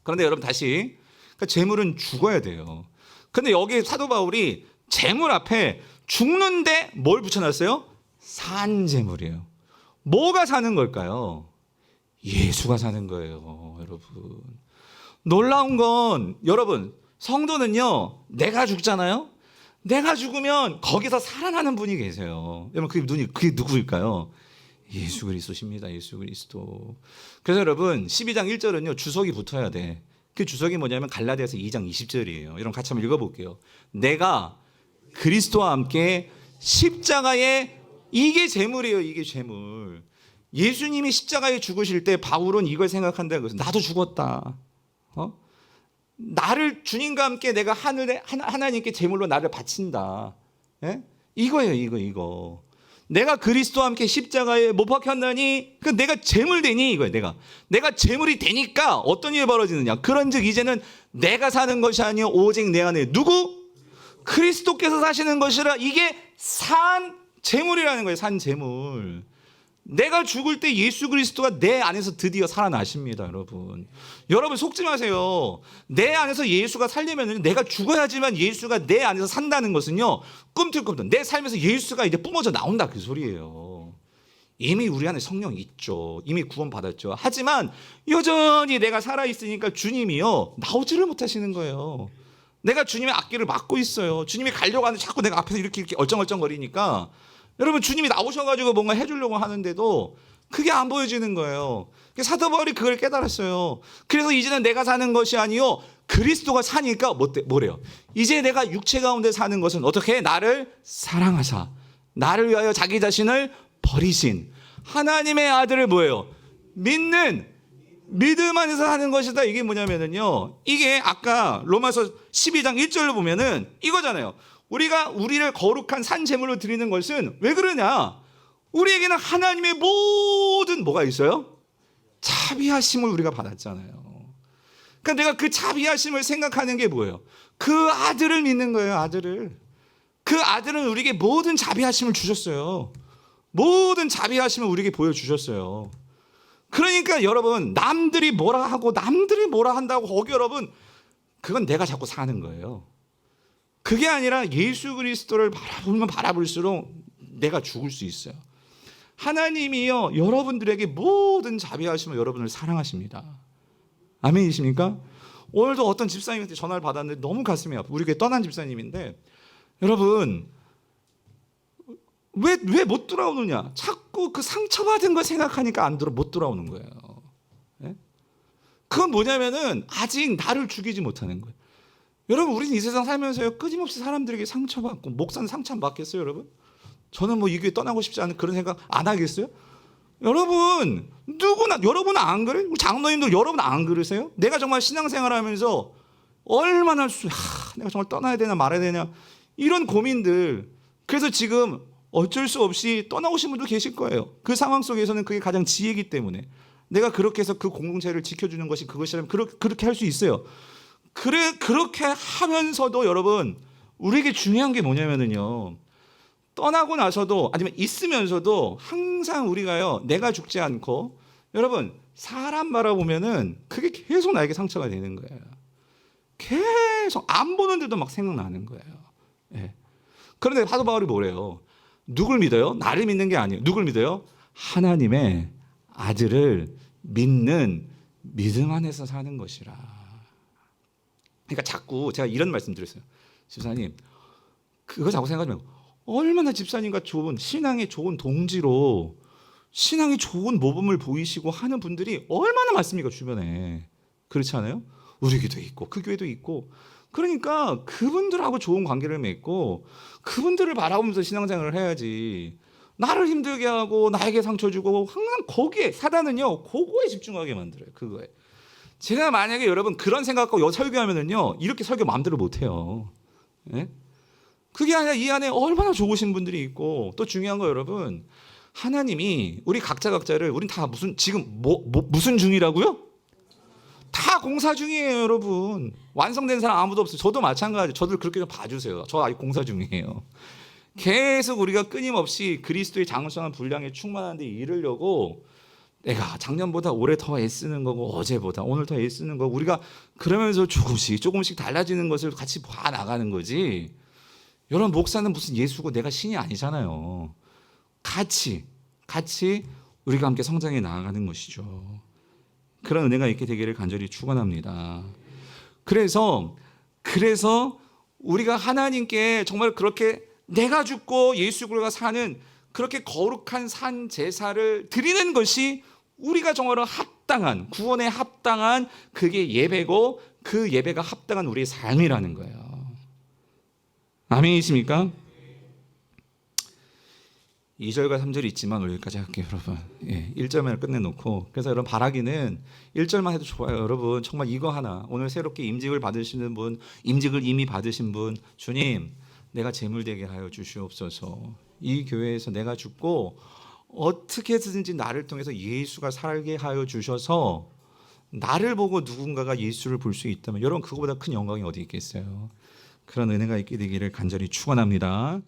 그런데 여러분 다시, 그러니까 재물은 죽어야 돼요. 근데 여기 사도 바울이 재물 앞에 죽는데 뭘 붙여놨어요? 산 재물이에요. 뭐가 사는 걸까요? 예수가 사는 거예요, 여러분. 놀라운 건, 여러분 성도는요, 내가 죽잖아요. 내가 죽으면 거기서 살아나는 분이 계세요. 여러분 그게 누구일까요? 예수 그리스도십니다. 예수 그리스도. 그래서 여러분 12장 1절은요 주석이 붙어야 돼. 그 주석이 뭐냐면 갈라디아서 2장 20절이에요. 여러분 같이 한번 읽어볼게요. 내가 그리스도와 함께 십자가에, 이게 재물이에요. 이게 재물. 예수님이 십자가에 죽으실 때 바울은 이걸 생각한다. 그래서 나도 죽었다. 나를 주님과 함께 내가 하나님께 제물로 나를 바친다. 예? 이거예요. 이거. 내가 그리스도와 함께 십자가에 못 박혔나니, 그 내가 제물 되니, 이거예요. 내가 제물이 되니까 어떤 일이 벌어지느냐? 그런즉 이제는 내가 사는 것이 아니요 오직 내 안에 누구? 그리스도께서 사시는 것이라. 이게 산 제물이라는 거예요. 산 제물. 내가 죽을 때 예수 그리스도가 내 안에서 드디어 살아나십니다, 여러분. 여러분 속지 마세요. 내 안에서 예수가 살려면 내가 죽어야지만 예수가 내 안에서 산다는 것은요, 꿈틀꿈틀 내 삶에서 예수가 이제 뿜어져 나온다, 그 소리예요. 이미 우리 안에 성령이 있죠. 이미 구원받았죠. 하지만 여전히 내가 살아있으니까 주님이요, 나오지를 못하시는 거예요. 내가 주님의 앞길을 막고 있어요. 주님이 가려고 하는데 자꾸 내가 앞에서 이렇게 얼쩡얼쩡거리니까, 여러분 주님이 나오셔가지고 뭔가 해주려고 하는데도 그게 안 보여지는 거예요. 사도 바울이 그걸 깨달았어요. 그래서 이제는 내가 사는 것이 아니요 그리스도가 사니까 뭐래요? 이제 내가 육체 가운데 사는 것은 어떻게? 나를 사랑하사 나를 위하여 자기 자신을 버리신 하나님의 아들을 뭐예요? 믿는 믿음 안에서 하는 것이다. 이게 뭐냐면요, 이게 아까 로마서 12장 1절로 보면은 이거잖아요. 우리가 우리를 거룩한 산 제물로 드리는 것은 왜 그러냐? 우리에게는 하나님의 모든 뭐가 있어요? 자비하심을 우리가 받았잖아요. 그러니까 내가 그 자비하심을 생각하는 게 뭐예요? 그 아들을 믿는 거예요. 아들을. 그 아들은 우리에게 모든 자비하심을 주셨어요. 모든 자비하심을 우리에게 보여주셨어요. 그러니까 여러분, 남들이 뭐라 하고 남들이 뭐라 한다고 거기 여러분, 그건 내가 자꾸 사는 거예요. 그게 아니라 예수 그리스도를 바라보면 바라볼수록 내가 죽을 수 있어요. 하나님이요, 여러분들에게 모든 자비하심을 여러분을 사랑하십니다. 아멘이십니까? 오늘도 어떤 집사님한테 전화를 받았는데 너무 가슴이 아파. 우리 교회 떠난 집사님인데, 여러분 왜 못 돌아오느냐? 자꾸 그 상처받은 거 생각하니까 못 돌아오는 거예요. 네? 그건 뭐냐면은 아직 나를 죽이지 못하는 거예요. 여러분, 우리는 이 세상 살면서요, 끊임없이 사람들에게 상처받고, 목사는 상처 안 받겠어요, 여러분? 저는 뭐 이 교회 떠나고 싶지 않은 그런 생각 안 하겠어요? 여러분, 누구나, 여러분은 안 그래요? 장로님들 여러분 안 그러세요? 내가 정말 신앙생활 하면서 얼마나 내가 정말 떠나야 되나 말아야 되냐, 이런 고민들. 그래서 지금 어쩔 수 없이 떠나오신 분도 계실 거예요. 그 상황 속에서는 그게 가장 지혜이기 때문에 내가 그렇게 해서 그 공동체를 지켜주는 것이 그것이라면 그렇게 할 수 있어요. 그렇게 하면서도 여러분, 우리에게 중요한 게 뭐냐면요, 떠나고 나서도 아니면 있으면서도 항상 우리가요, 내가 죽지 않고, 여러분 사람 바라보면은 그게 계속 나에게 상처가 되는 거예요. 계속 안 보는데도 막 생각나는 거예요. 네. 그런데 사도 바울이 뭐래요? 누굴 믿어요? 나를 믿는 게 아니에요. 누굴 믿어요? 하나님의 아들을 믿는 믿음 안에서 사는 것이라. 그러니까 자꾸 제가 이런 말씀 드렸어요. 집사님, 그거 자꾸 생각하지 말고, 얼마나 집사님과 좋은 신앙의 좋은 동지로 신앙의 좋은 모범을 보이시고 하는 분들이 얼마나 많습니까, 주변에. 그렇지 않아요? 우리 교회도 있고 그 교회도 있고. 그러니까 그분들하고 좋은 관계를 맺고 그분들을 바라보면서 신앙생활을 해야지. 나를 힘들게 하고 나에게 상처 주고 항상 거기에, 사단은요 그거에 집중하게 만들어요. 그거에. 제가 만약에 여러분 그런 생각하고 설교하면은요, 이렇게 설교 마음대로 못해요. 네? 그게 아니라 이 안에 얼마나 좋으신 분들이 있고, 또 중요한 거 여러분, 하나님이 우리 각자를, 우린 다 지금 무슨 중이라고요? 다 공사 중이에요, 여러분. 완성된 사람 아무도 없어요. 저도 마찬가지. 저들 그렇게 좀 봐주세요. 저 아직 공사 중이에요. 계속 우리가 끊임없이 그리스도의 장성한 분량에 충만한 데 이르려고 내가 작년보다 올해 더 애쓰는 거고, 어제보다 오늘 더 애쓰는 거고, 우리가 그러면서 조금씩 달라지는 것을 같이 봐 나가는 거지. 여러분, 목사는 무슨 예수고 내가 신이 아니잖아요. 같이 우리가 함께 성장해 나아가는 것이죠. 그런 은혜가 있게 되기를 간절히 축원합니다. 그래서 우리가 하나님께 정말 그렇게 내가 죽고 예수 그리스도가 사는 그렇게 거룩한 산 제사를 드리는 것이 우리가 정말로 합당한, 구원에 합당한 그게 예배고, 그 예배가 합당한 우리의 삶이라는 거예요. 아멘이십니까? 2절과 3절이 있지만 여기까지 할게요, 여러분. 1절만 끝내놓고. 그래서 여러분, 바라기는 1절만 해도 좋아요. 여러분, 정말 이거 하나, 오늘 새롭게 임직을 받으시는 분, 임직을 이미 받으신 분, 주님, 내가 재물되게 하여 주시옵소서. 이 교회에서 내가 죽고 어떻게 해서든지 나를 통해서 예수가 살게 하여 주셔서 나를 보고 누군가가 예수를 볼 수 있다면, 여러분 그거보다 큰 영광이 어디 있겠어요. 그런 은혜가 있게 되기를 간절히 축원합니다.